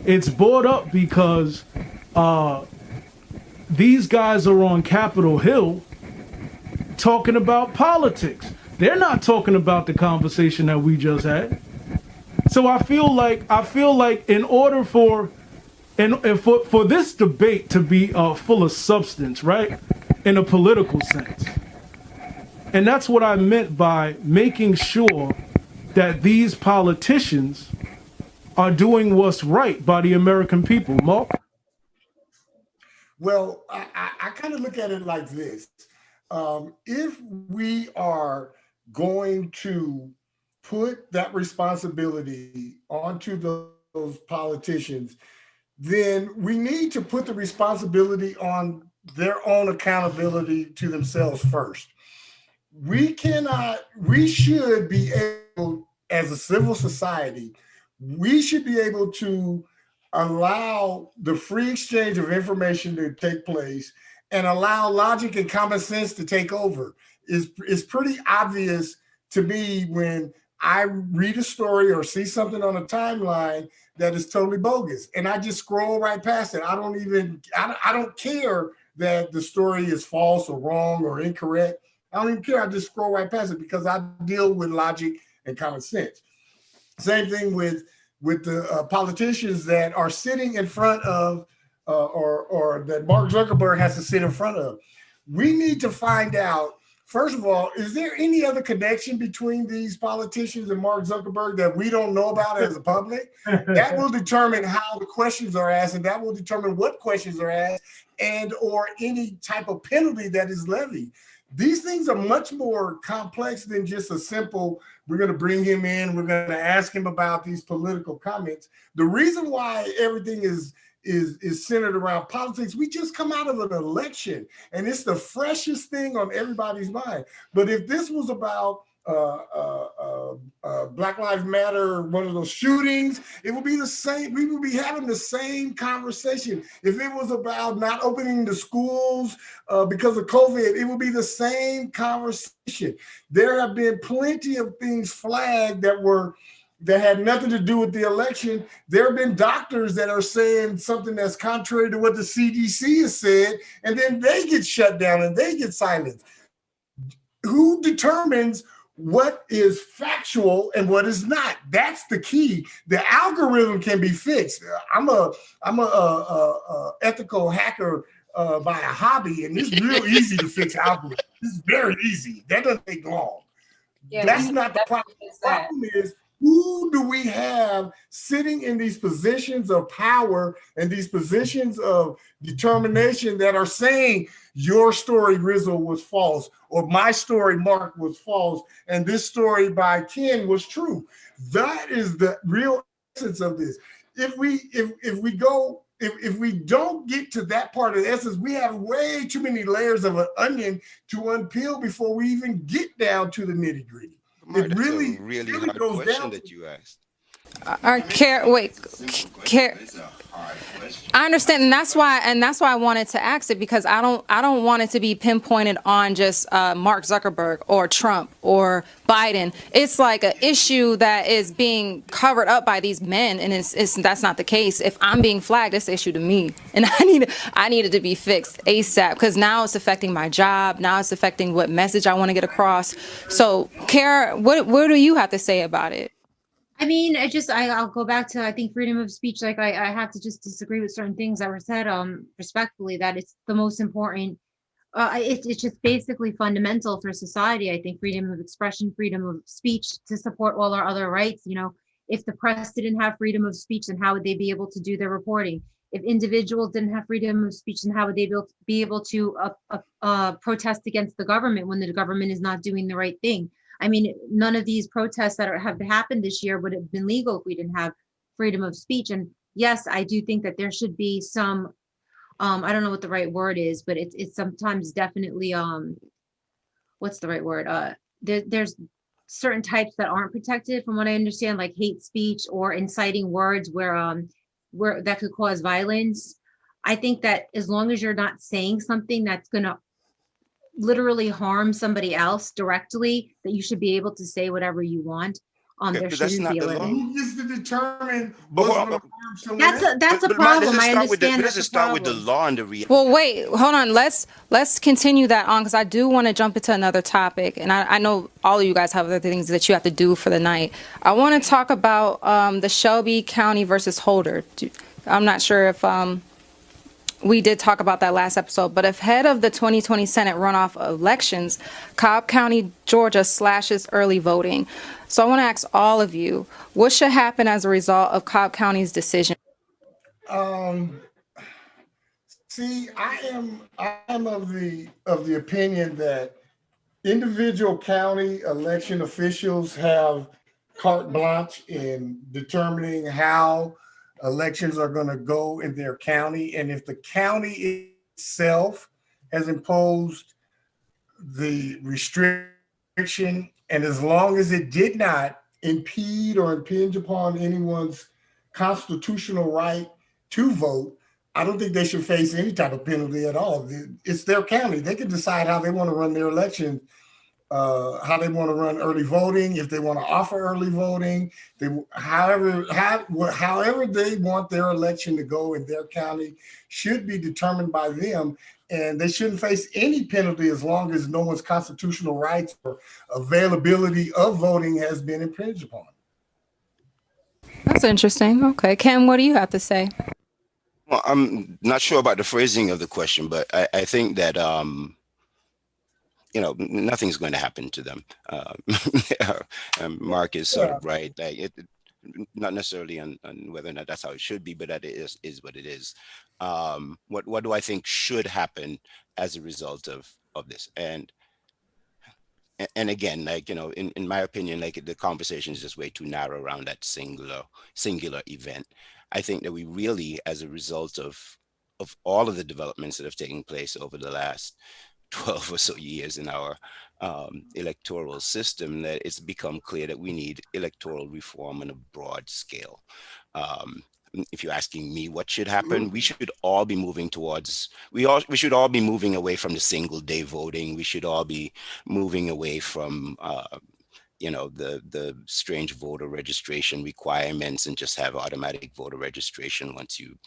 It's brought up because these guys are on Capitol Hill talking about politics. They're not talking about the conversation that we just had. So I feel like in order for this debate to be full of substance, right, in a political sense, and that's what I meant by making sure that these politicians are doing what's right by the American people. Mark? Well, I kind of look at it like this. If we are going to put that responsibility onto those politicians, then we need to put the responsibility on their own accountability to themselves first. We should be able, as a civil society, we should be able to allow the free exchange of information to take place and allow logic and common sense to take over. It's pretty obvious to me when I read a story or see something on a timeline that is totally bogus, and I just scroll right past it. I don't care that the story is false or wrong or incorrect. I don't even care. I just scroll right past it because I deal with logic and common sense. Same thing with the politicians that are sitting in front of, or that Mark Zuckerberg has to sit in front of. We need to find out, first of all, is there any other connection between these politicians and Mark Zuckerberg that we don't know about as a public? That will determine how the questions are asked, and that will determine what questions are asked and or any type of penalty that is levied. These things are much more complex than just a simple, we're going to bring him in, we're going to ask him about these political comments. The reason why everything is centered around politics, we just come out of an election and it's the freshest thing on everybody's mind. But if this was about Black Lives Matter, one of those shootings, it would be the same. We would be having the same conversation. If it was about not opening the schools because of COVID, it would be the same conversation. There have been plenty of things flagged that had nothing to do with the election. There have been doctors that are saying something that's contrary to what the CDC has said, and then they get shut down and they get silenced. Who determines what is factual and what is not? That's the key. The algorithm can be fixed. I'm a ethical hacker by a hobby, and it's real easy to fix algorithms. It's very easy. That doesn't take long. Yeah, that's not the problem. The problem is, who do we have sitting in these positions of power and these positions of determination that are saying your story, Rizzo, was false, or my story, Mark, was false, and this story by Ken was true? That is the real essence of this. If we don't get to that part of the essence, we have way too many layers of an onion to unpeel before we even get down to the nitty gritty. Mark, that's a really hard question that you asked. I understand, and that's why I wanted to ask it, because I don't want it to be pinpointed on just Mark Zuckerberg or Trump or Biden. It's like an issue that is being covered up by these men, and that's not the case. If I'm being flagged, it's an issue to me, and I need it to be fixed ASAP, because now it's affecting my job. Now it's affecting what message I want to get across. So, Kara, what do you have to say about it? I mean, I'll go back to, I think, freedom of speech. Like, I have to just disagree with certain things that were said, respectfully, that it's the most important. It's just basically fundamental for society. I think freedom of expression, freedom of speech to support all our other rights. You know, if the press didn't have freedom of speech, then how would they be able to do their reporting? If individuals didn't have freedom of speech, then how would they be able to protest against the government when the government is not doing the right thing? I mean, none of these protests that have happened this year would have been legal if we didn't have freedom of speech. And yes, I do think that there should be some, I don't know what the right word is, but it's sometimes definitely, what's the right word? There's certain types that aren't protected from what I understand, like hate speech or inciting words where that could cause violence. I think that as long as you're not saying something that's gonna literally harm somebody else directly, that you should be able to say whatever you want. There but that's shouldn't not be a the law. limit. Who gets to determine But what's hold going on, to harm someone That's else? a but problem. I understand let's that's a start with the problem. law and the reality. Well, wait, hold on. Let's continue that on because I do want to jump into another topic, and I know all of you guys have other things that you have to do for the night. I want to talk about the Shelby County versus Holder. I'm not sure if we did talk about that last episode, but ahead of the 2020 Senate runoff elections, Cobb County, Georgia slashes early voting. So I want to ask all of you, what should happen as a result of Cobb County's decision? See, I am of the opinion that individual county election officials have carte blanche in determining how elections are going to go in their county. And if the county itself has imposed the restriction, and as long as it did not impede or impinge upon anyone's constitutional right to vote, I don't think they should face any type of penalty at all. It's their county. They can decide how they want to run their election, how they want to run early voting, if they want to offer early voting, however they want their election to go in their county should be determined by them. And they shouldn't face any penalty as long as no one's constitutional rights or availability of voting has been impinged upon. That's interesting. Okay, Kim, what do you have to say? Well, I'm not sure about the phrasing of the question, but I think that nothing's going to happen to them. Mark is sort of right. Like not necessarily on whether or not that's how it should be, but that is what it is. What do I think should happen as a result of this? And again, like, in my opinion, like the conversation is just way too narrow around that singular event. I think that we really, as a result of all of the developments that have taken place over the last 12 or so years in our electoral system, that it's become clear that we need electoral reform on a broad scale. If you're asking me what should happen, we should all be moving towards, we should all be moving away from the single day voting. We should all be moving away from the strange voter registration requirements and just have automatic voter registration once you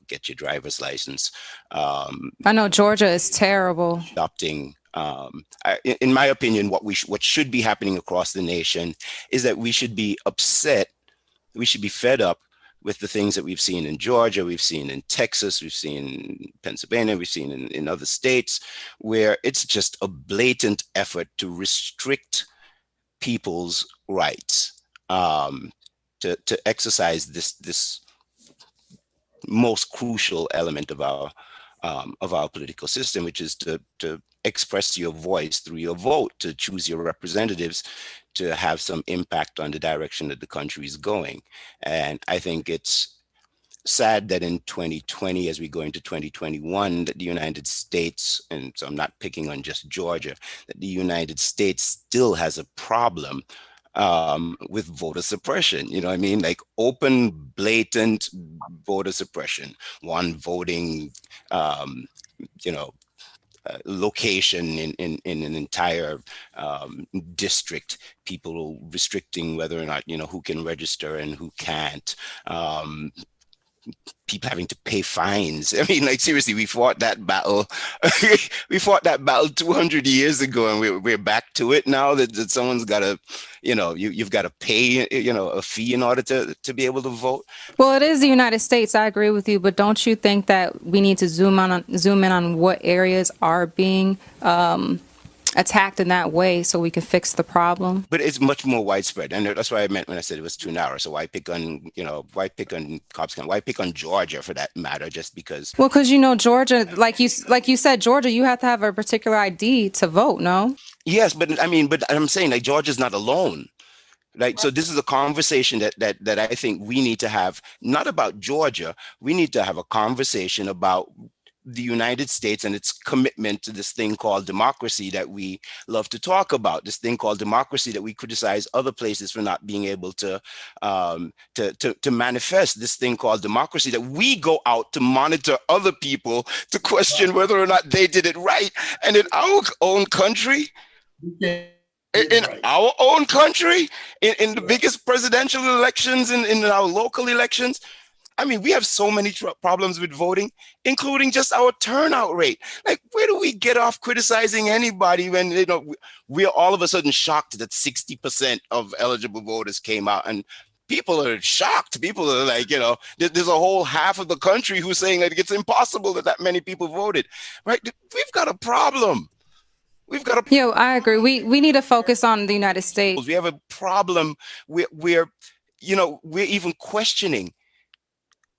get your driver's license. I know Georgia is terrible. Adopting, in my opinion, what should be happening across the nation is that we should be upset. We should be fed up with the things that we've seen in Georgia, we've seen in Texas, we've seen in Pennsylvania, we've seen in other states, where it's just a blatant effort to restrict people's rights, to exercise this most crucial element of our political system, which is to express your voice through your vote, to choose your representatives, to have some impact on the direction that the country is going. And I think it's sad that in 2020, as we go into 2021, that the United States, and so I'm not picking on just Georgia, that the United States still has a problem with voter suppression. You know what I mean? Like open, blatant voter suppression, one voting, location in an entire district, people restricting whether or not, who can register and who can't. People having to pay fines. I mean, like, seriously, we fought that battle. We fought that battle 200 years ago, and we're back to it now that someone's got to, you've got to pay, a fee in order to be able to vote. Well, it is the United States. I agree with you, but don't you think that we need to zoom in on what areas are being attacked in that way so we can fix the problem? But it's much more widespread, and that's what I meant when I said it was too narrow. So why pick on, why pick on Cobbs County? Why pick on Georgia for that matter? Just because? Well, because Georgia, like you said, Georgia, you have to have a particular ID to vote. No. Yes, but I'm saying like Georgia's not alone. Right. So this is a conversation that I think we need to have, not about Georgia. We need to have a conversation about the United States and its commitment to this thing called democracy that we love to talk about, this thing called democracy that we criticize other places for not being able to manifest, this thing called democracy that we go out to monitor other people to question whether or not they did it right. And in our own country, in our own country, in the biggest presidential elections, in our local elections, I mean, we have so many problems with voting, including just our turnout rate. Like, where do we get off criticizing anybody when, we're all of a sudden shocked that 60% of eligible voters came out? And people are shocked. People are like, there's a whole half of the country who's saying that it's impossible that many people voted, right? We've got a problem. I agree. We need to focus on the United States. We have a problem we're even questioning.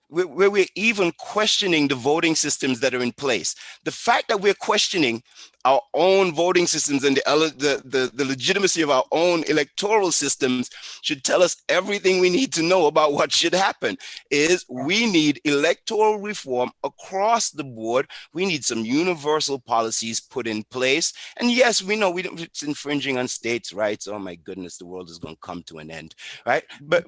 We're even questioning the voting systems that are in place. The fact that we're questioning our own voting systems and the legitimacy of our own electoral systems should tell us everything we need to know about what should happen. Is we need electoral reform across the board. We need some universal policies put in place. And yes, we know it's infringing on states' rights. Oh my goodness, the world is going to come to an end, right? But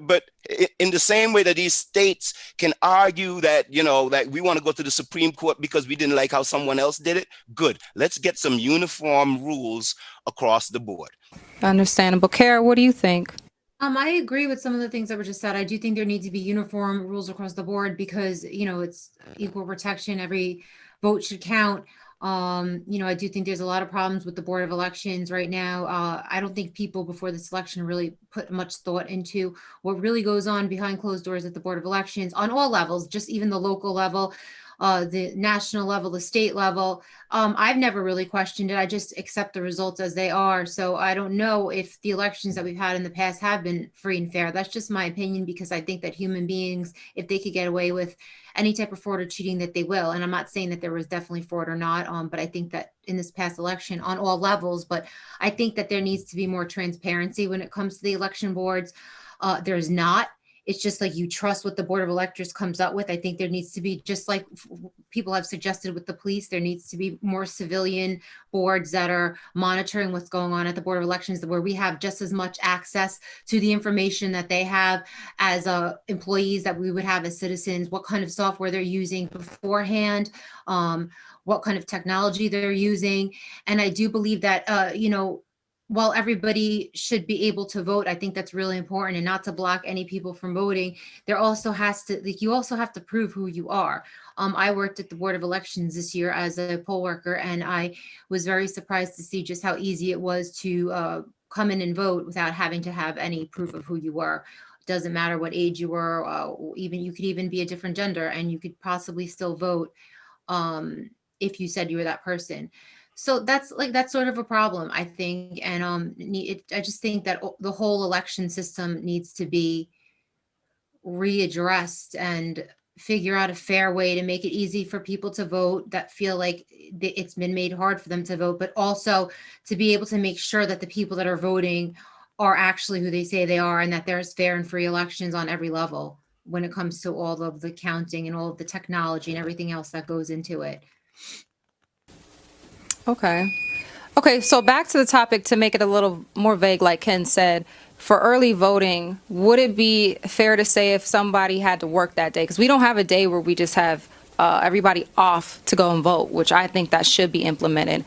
in the same way that these states can argue that, that we want to go to the Supreme Court because we didn't like how someone else did it, good. Let's get some uniform rules across the board. Understandable. Kara, what do you think? I agree with some of the things that were just said. I do think there need to be uniform rules across the board because, it's equal protection. Every vote should count. I do think there's a lot of problems with the Board of Elections right now. I don't think people before this election really put much thought into what really goes on behind closed doors at the Board of Elections on all levels, just even the local level, the national level, the state level. I've never really questioned it. I just accept the results as they are. So I don't know if the elections that we've had in the past have been free and fair. That's just my opinion, because I think that human beings, if they could get away with any type of fraud or cheating, that they will. And I'm not saying that there was definitely fraud or not, but I think that in this past election on all levels, but I think that there needs to be more transparency when it comes to the election boards. There's not. It's just like you trust what the Board of Electors comes up with. I think there needs to be, just like people have suggested with the police, there needs to be more civilian boards that are monitoring what's going on at the Board of Elections, where we have just as much access to the information that they have as employees that we would have as citizens, what kind of software they're using beforehand, what kind of technology they're using. And I do believe that, while everybody should be able to vote, I think that's really important, and not to block any people from voting. There also has to, you also have to prove who you are. I worked at the Board of Elections this year as a poll worker, and I was very surprised to see just how easy it was to come in and vote without having to have any proof of who you were. It doesn't matter what age you were, even you could even be a different gender, and you could possibly still vote if you said you were that person. So that's sort of a problem, I think. And I just think that the whole election system needs to be readdressed and figure out a fair way to make it easy for people to vote that feel like it's been made hard for them to vote, but also to be able to make sure that the people that are voting are actually who they say they are, and that there's fair and free elections on every level when it comes to all of the counting and all of the technology and everything else that goes into it. Okay, so back to the topic, to make it a little more vague, like Ken said, for early voting, would it be fair to say if somebody had to work that day? Because we don't have a day where we just have everybody off to go and vote, which I think that should be implemented.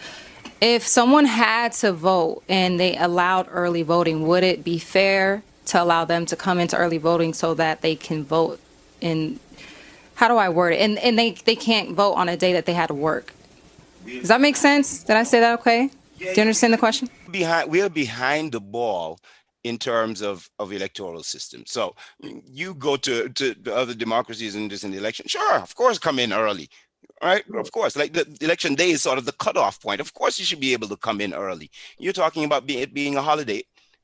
If someone had to vote and they allowed early voting, would it be fair to allow them to come into early voting so that they can vote in, how do I word it? And they can't vote on a day that they had to work. Does that make sense? Did I say that okay? Do you understand the question? We are behind the ball in terms of electoral system. So you go to other democracies in the election, sure, of course, come in early. right? Of course, like the election day is sort of the cutoff point. Of course, you should be able to come in early. You're talking about it being a holiday.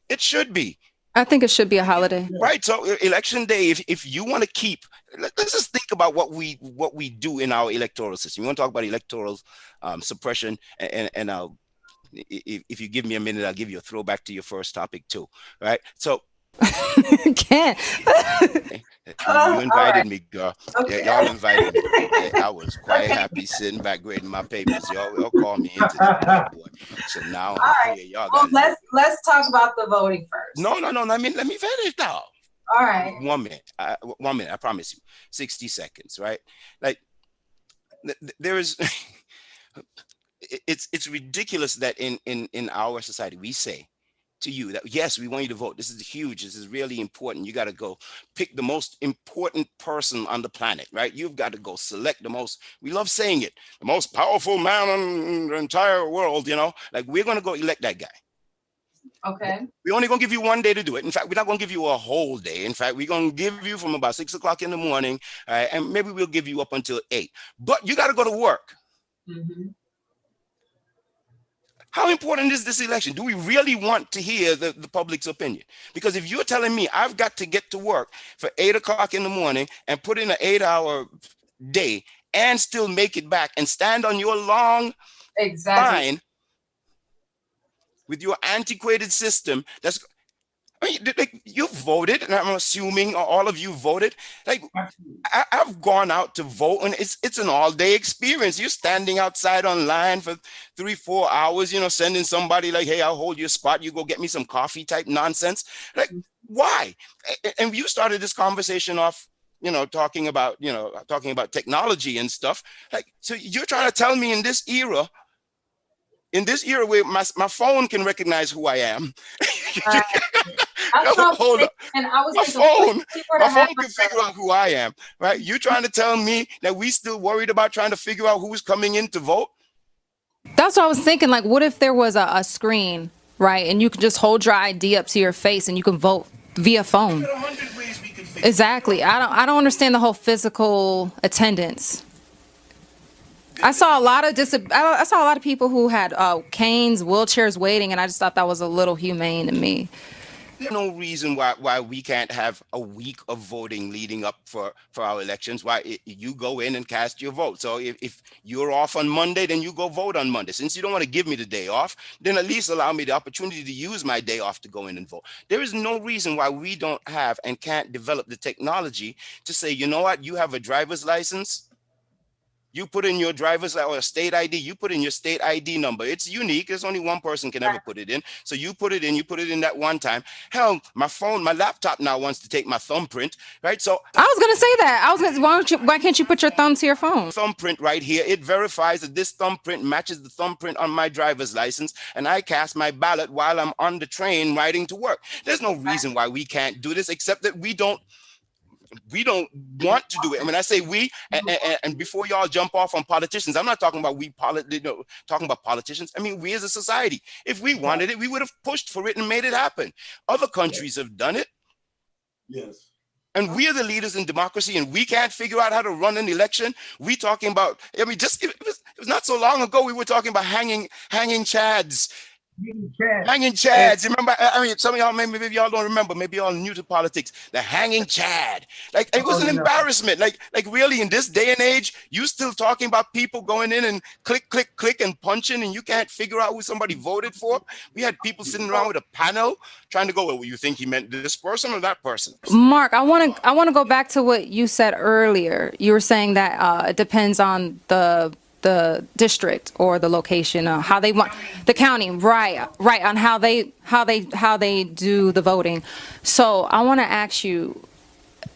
It should be. I think it should be a holiday. Right. So election day, if you want to keep, let's just think about what we do in our electoral system. You want to talk about electoral suppression, and I'll, if you give me a minute, I'll give you a throwback to your first topic too. Right. So Can't. you invited right. me, girl. Okay. Yeah, y'all invited me. I was quite happy sitting back grading my papers. Y'all called me into that bad boy. So now All I'm right. here. Y'all Well, got let's talk about the voting first. no. Let me finish now. All right. 1 minute. 1 minute. I promise you. 60 seconds. Right. Like there is. It's ridiculous that in our society we say to you that yes, we want you to vote. This is huge. This is really important. You got to go pick the most important person on the planet, right? You've got to go select the most. We love saying it, the most powerful man in the entire world. You know, like we're gonna go elect that guy. Okay. We're only gonna give you 1 day to do it. In fact, we're not gonna give you a whole day. In fact, we're gonna give you from about 6 o'clock in the morning, and maybe we'll give you up until 8. But you got to go to work. Mm-hmm. How important is this election? Do we really want to hear the public's opinion? Because if you're telling me I've got to get to work for 8 o'clock in the morning and put in an 8-hour day and still make it back and stand on your long line with your antiquated system, you voted, and I'm assuming all of you voted. Like I've gone out to vote, and it's an all-day experience. You're standing outside online for 3-4 hours, sending somebody like, "Hey, I'll hold your spot. You go get me some coffee," type nonsense. Like, why? And you started this conversation off, talking about technology and stuff. Like, so you're trying to tell me in this era where my phone can recognize who I am. Hold up. My phone can figure out who I am, right? You're trying to tell me that we still worried about trying to figure out who's coming in to vote? That's what I was thinking. Like, what if there was a screen, right? And you could just hold your ID up to your face and you can vote via phone. Exactly. I don't understand the whole physical attendance. I saw a lot of people who had canes, wheelchairs waiting, and I just thought that was a little humane to me. There's no reason why we can't have a week of voting leading up for our elections. Why you go in and cast your vote. So if you're off on Monday, then you go vote on Monday. Since you don't want to give me the day off, then at least allow me the opportunity to use my day off to go in and vote. There is no reason why we don't have and can't develop the technology to say, you know what, you have a driver's license. You put in your driver's or state ID, you put in your state ID number. It's unique. There's only one person can ever put it in. So you put it in that one time. Hell, my laptop now wants to take my thumbprint, right? So I was going to say that. Why can't you put your thumb to your phone? Thumbprint right here. It verifies that this thumbprint matches the thumbprint on my driver's license, and I cast my ballot while I'm on the train riding to work. There's no reason why we can't do this, except that we don't want to do it. I mean, I say we, and before y'all jump off on politicians, I'm not talking about talking about politicians. I mean, we as a society, if we wanted it, we would have pushed for it and made it happen. Other countries have done it. Yes. And we are the leaders in democracy, and we can't figure out how to run an election. We talking about, I mean, it was not so long ago we were talking about hanging chads. Hanging chads. Remember? I mean, some of y'all maybe y'all don't remember. Maybe y'all new to politics. The hanging chad. Like it was an embarrassment. Like really, in this day and age, you still talking about people going in and click and punching, and you can't figure out who somebody voted for. We had people sitting around with a panel trying to go, well, you think he meant this person or that person? Mark, I want to go back to what you said earlier. You were saying that it depends on the district or the location, how they want the county, right, on how they do the voting. So I want to ask you,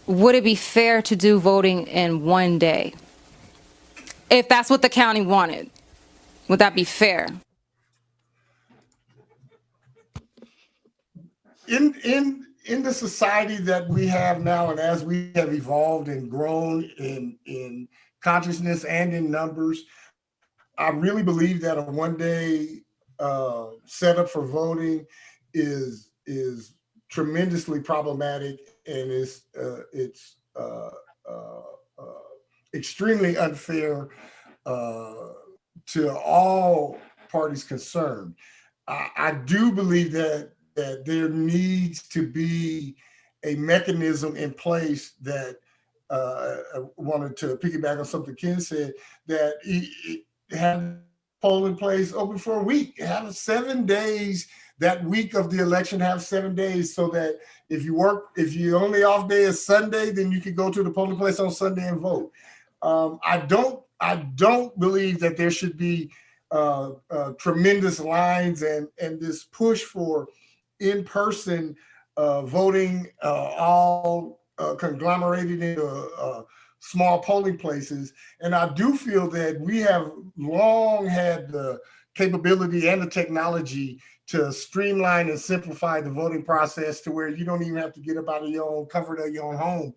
would it be fair to do voting in one day? If that's what the county wanted, would that be fair? In the society that we have now, and as we have evolved and grown in consciousness and in numbers, I really believe that a one-day setup for voting is tremendously problematic, and it's extremely unfair to all parties concerned. I do believe that there needs to be a mechanism in place that I wanted to piggyback on something Ken said, that have polling place open for a week, have 7 days. That week of the election, have 7 days, so that if your only off day is Sunday, then you can go to the polling place on Sunday and vote. I don't believe that there should be tremendous lines and this push for in-person voting, all conglomerated into small polling places. And I do feel that we have long had the capability and the technology to streamline and simplify the voting process to where you don't even have to get up out of your own comfort of your own home,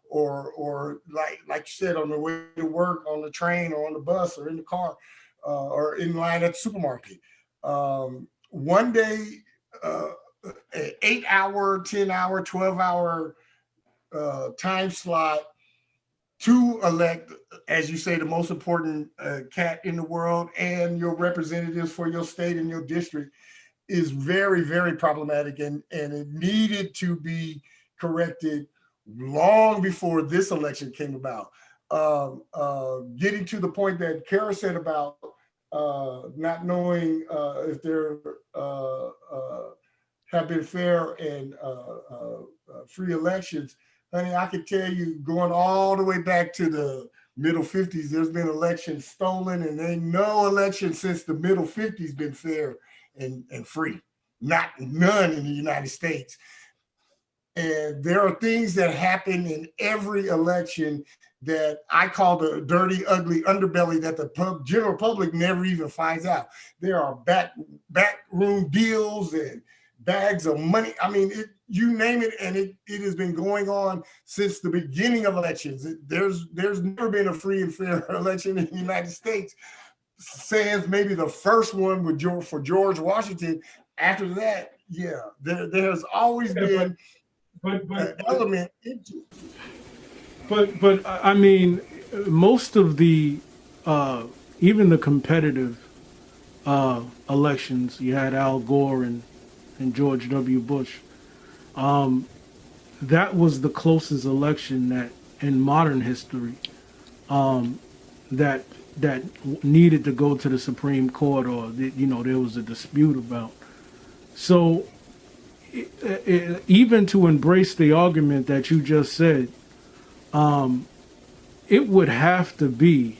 or like you said, on the way to work, on the train, or on the bus, or in the car, or in line at the supermarket. One day, an 8-hour, 10-hour, 12-hour time slot to elect, as you say, the most important cat in the world and your representatives for your state and your district is very, very problematic, and it needed to be corrected long before this election came about. Getting to the point that Kara said about not knowing if there have been fair and free elections. Honey, I can tell you, going all the way back to the middle 50s, there's been elections stolen, and ain't no election since the middle 50s been fair and free. None in the United States. And there are things that happen in every election that I call the dirty, ugly underbelly that the general public never even finds out. There are backroom deals and bags of money. I mean, you name it, and it has been going on since the beginning of elections. There's never been a free and fair election in the United States. Sans maybe the first one for George Washington. After that, yeah, there's always been an element into it. But I mean, most of the even the competitive elections, you had Al Gore and George W. Bush. That was the closest election that in modern history that needed to go to the Supreme Court, or there was a dispute about. So even to embrace the argument that you just said, it would have to be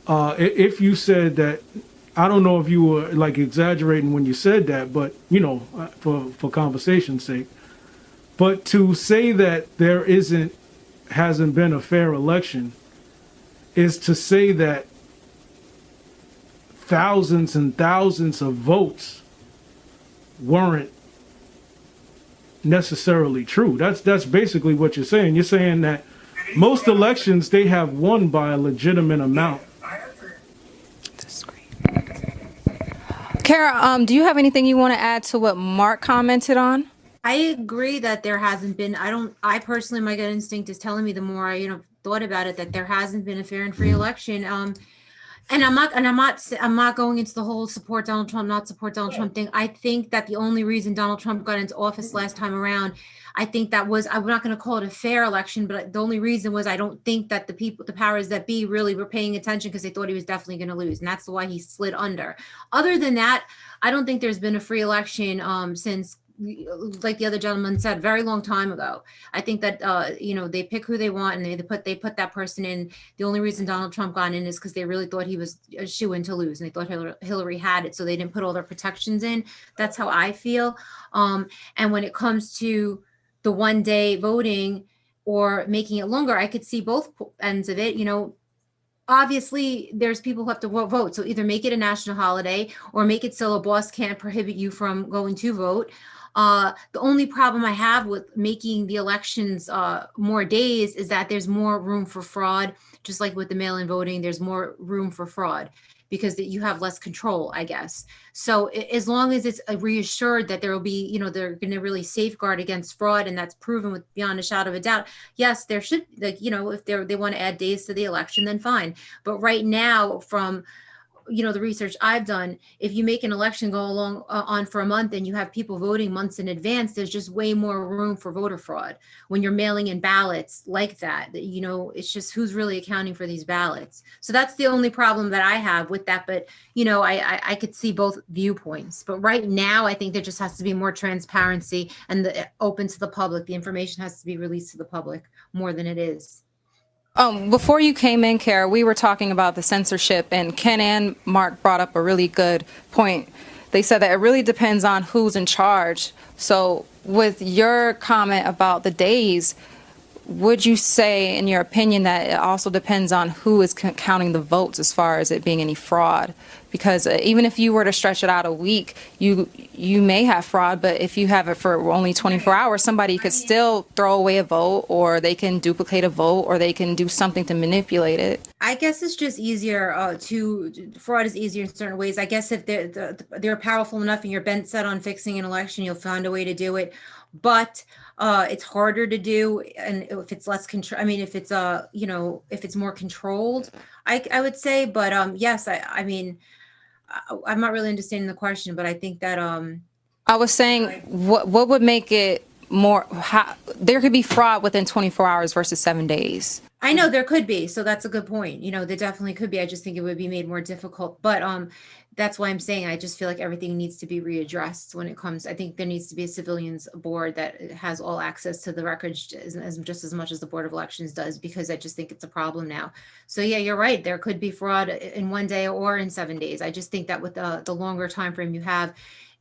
if you said that. I don't know if you were like exaggerating when you said that, but for conversation's sake. But to say that there hasn't been a fair election is to say that thousands and thousands of votes weren't necessarily true. That's basically what you're saying. You're saying that most elections, they have won by a legitimate amount. Kara, do you have anything you want to add to what Mark commented on? I agree that there hasn't been. I personally, my gut instinct is telling me the more I thought about it, that there hasn't been a fair and free election. And I'm not going into the whole support Donald Trump, not support Donald Trump thing. I think that the only reason Donald Trump got into office last time around, I think that was, I'm not going to call it a fair election, but the only reason was I don't think that the powers that be really were paying attention, because they thought he was definitely going to lose. And that's why he slid under. Other than that, I don't think there's been a free election since, like the other gentleman said, very long time ago. I think that they pick who they want, and they put that person in. The only reason Donald Trump got in is because they really thought he was a shoo-in to lose, and they thought Hillary had it, so they didn't put all their protections in. That's how I feel. And when it comes to the one-day voting or making it longer, I could see both ends of it. Obviously, there's people who have to vote, so either make it a national holiday or make it so a boss can't prohibit you from going to vote. The only problem I have with making the elections more days is that there's more room for fraud. Just like with the mail-in voting, there's more room for fraud because you have less control, I guess. So as long as it's reassured that there will be, they're going to really safeguard against fraud, and that's proven with beyond a shadow of a doubt. Yes, there should, like, if they want to add days to the election, then fine. But right now, from the research I've done, if you make an election go along on for a month and you have people voting months in advance, there's just way more room for voter fraud when you're mailing in ballots like that. It's just who's really accounting for these ballots. So that's the only problem that I have with that. But I could see both viewpoints. But right now, I think there just has to be more transparency and open to the public. The information has to be released to the public more than it is. Before you came in, Kara, we were talking about the censorship, and Ken and Mark brought up a really good point. They said that it really depends on who's in charge. So with your comment about the days, would you say, in your opinion, that it also depends on who is counting the votes as far as it being any fraud? Because even if you were to stretch it out a week, you may have fraud, but if you have it for only 24 hours, somebody could still throw away a vote, or they can duplicate a vote, or they can do something to manipulate it. I guess it's just easier fraud is easier in certain ways. I guess if they're powerful enough and you're bent set on fixing an election, you'll find a way to do it. But it's harder to do, and if it's less control, I mean, if it's if it's more controlled, I would say. But yes, I mean, I'm not really understanding the question, but I think that I was saying, what would make it more? There could be fraud within 24 hours versus 7 days. I know there could be, so that's a good point. There definitely could be. I just think it would be made more difficult. But that's why I'm saying I just feel like everything needs to be readdressed when it comes. I think there needs to be a civilians board that has all access to the records just as much as the Board of Elections does, because I just think it's a problem now. So yeah, you're right. There could be fraud in 1 day or in 7 days. I just think that with the longer time frame you have,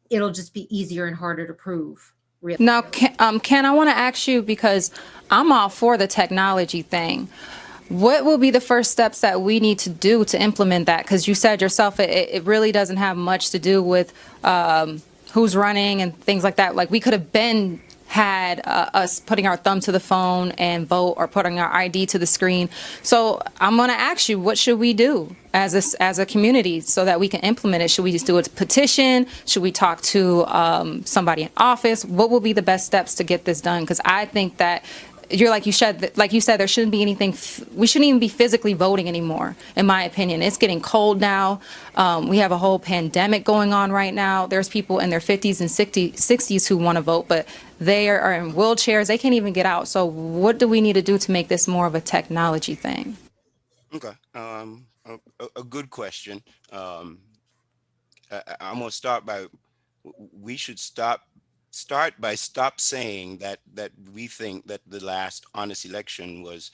it'll just be easier and harder to prove. Really. Now, Ken, I want to ask you, because I'm all for the technology thing. What will be the first steps that we need to do to implement that? Because you said yourself, it really doesn't have much to do with who's running and things like that. Like, we could have had us putting our thumb to the phone and vote, or putting our ID to the screen. So I'm going to ask you, what should we do as a community so that we can implement it? Should we just do a petition? Should we talk to somebody in office? What will be the best steps to get this done? Because I think that like you said, there shouldn't be anything. We shouldn't even be physically voting anymore, in my opinion. It's getting cold now. We have a whole pandemic going on right now. There's people in their 50s and 60s who want to vote, but they are in wheelchairs. They can't even get out. So what do we need to do to make this more of a technology thing? Okay. A good question. I'm going to start by, we should stop saying that we think that the last honest election was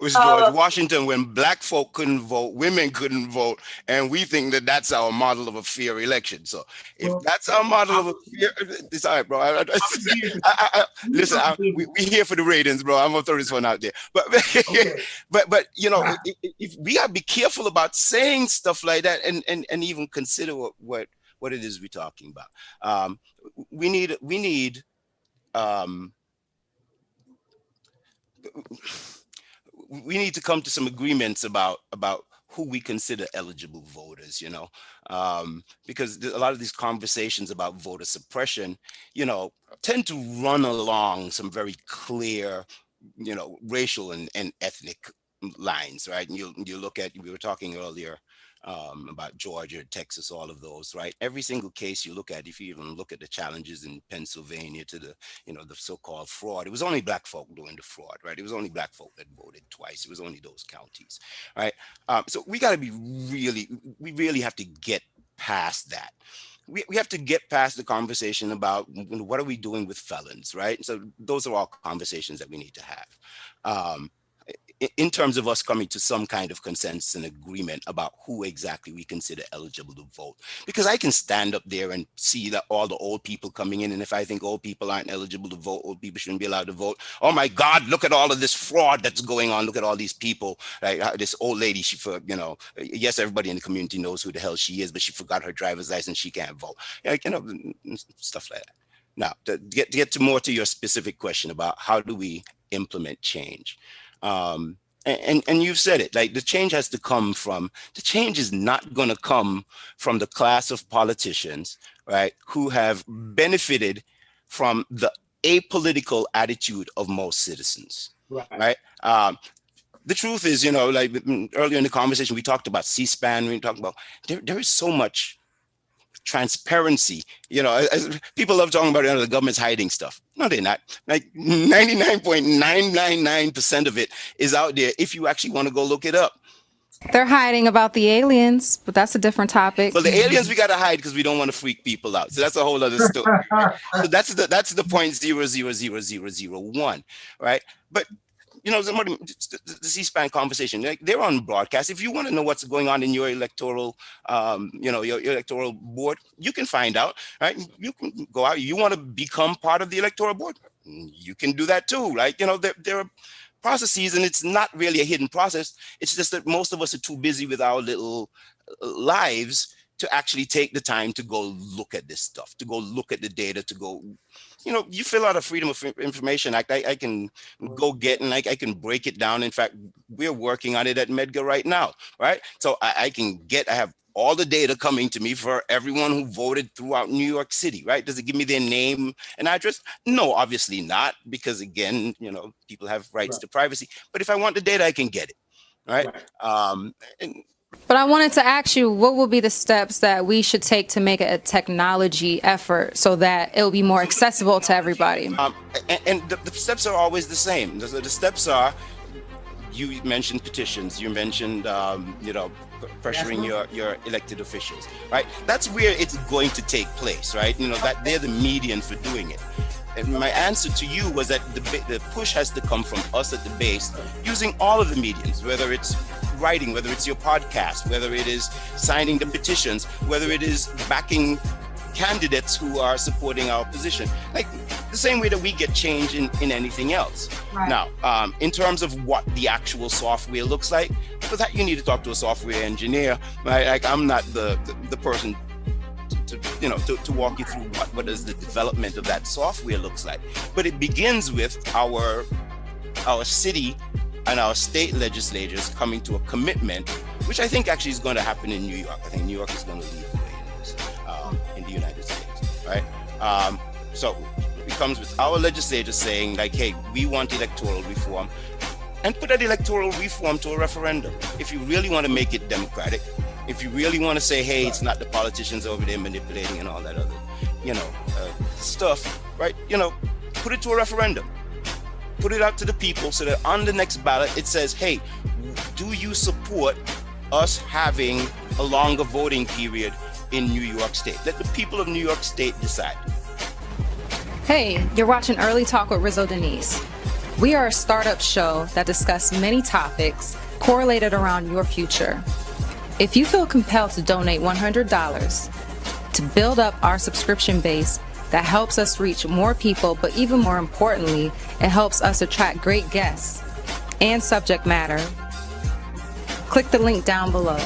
George Washington, when black folk couldn't vote, women couldn't vote, and we think that that's our model of a fair election. So if that's our model of a fair, it's all right, bro. Listen, we here for the ratings, bro. I'm gonna throw this one out there, but but if we gotta be careful about saying stuff like that, and even consider what it is we're talking about. We need to come to some agreements about who we consider eligible voters, because a lot of these conversations about voter suppression, tend to run along some very clear, racial and ethnic lines, right? And you look at, we were talking earlier about Georgia, Texas, all of those, right? Every single case you look at, if you even look at the challenges in Pennsylvania to the, the so-called fraud, it was only black folk doing the fraud, right? It was only black folk that voted twice. It was only those counties, right? So we got to be we really have to get past that. We have to get past the conversation about what are we doing with felons, right? So those are all conversations that we need to have. in terms of us coming to some kind of consensus and agreement about who exactly we consider eligible to vote. Because I can stand up there and see that all the old people coming in, and if I think old people aren't eligible to vote, old people shouldn't be allowed to vote. Oh my God, look at all of this fraud that's going on. Look at all these people. Like this old lady, yes, everybody in the community knows who the hell she is, but she forgot her driver's license. She can't vote. Stuff like that. Now, to get more to your specific question about how do we implement change. And you've said it, like the change has to come from, the change is not going to come from the class of politicians, right, who have benefited from the apolitical attitude of most citizens, right? The truth is, like earlier in the conversation, we talked about C-SPAN, we talked about, there is so much transparency, as people love talking about the government's hiding stuff. No, they're not. Like 99.999% of it is out there if you actually want to go look it up. They're hiding about the aliens, but that's a different topic. Well, the aliens we gotta hide because we don't want to freak people out. So that's a whole other story. Right? So that's the 0.00001, right? But the C-SPAN conversation, like, they're on broadcast. If you want to know what's going on in your electoral, your electoral board, you can find out, right? You can go out. You want to become part of the electoral board, you can do that too, right? There are processes, and it's not really a hidden process. It's just that most of us are too busy with our little lives to actually take the time to go look at this stuff, to go look at the data, to go, you fill out a Freedom of Information Act. I can go get, and I can break it down. In fact, we're working on it at Medgar right now, right? So I have all the data coming to me for everyone who voted throughout New York City, right? Does it give me their name and address? No, obviously not, because again, people have rights to privacy. But if I want the data, I can get it, right? But I wanted to ask you, what will be the steps that we should take to make it a technology effort so that it will be more accessible to everybody? And the steps are always the same. The steps are, you mentioned petitions, you mentioned, pressuring your elected officials, right? That's where it's going to take place, right? That they're the median for doing it. And my answer to you was that the push has to come from us at the base, using all of the mediums, whether it's writing, whether it's your podcast, whether it is signing the petitions, whether it is backing candidates who are supporting our position, like the same way that we get change in anything else. Right. Now, in terms of what the actual software looks like, for that you need to talk to a software engineer. Right? Like, I'm not the person to walk you through what does the development of that software looks like. But it begins with our city and our state legislators coming to a commitment, which I think actually is going to happen in New York. I think New York is going to lead the way in this, in the United States, right? So it comes with our legislators saying, like, hey, we want electoral reform, and put that electoral reform to a referendum. If you really want to make it democratic, if you really want to say, hey, it's not the politicians over there manipulating and all that other, stuff, right? Put it to a referendum. Put it out to the people so that on the next ballot, it says, hey, do you support us having a longer voting period in New York State? Let the people of New York State decide. Hey, you're watching Early Talk with Rizzo Denise. We are a startup show that discusses many topics correlated around your future. If you feel compelled to donate $100 to build up our subscription base, that helps us reach more people, but even more importantly, it helps us attract great guests and subject matter. Click the link down below.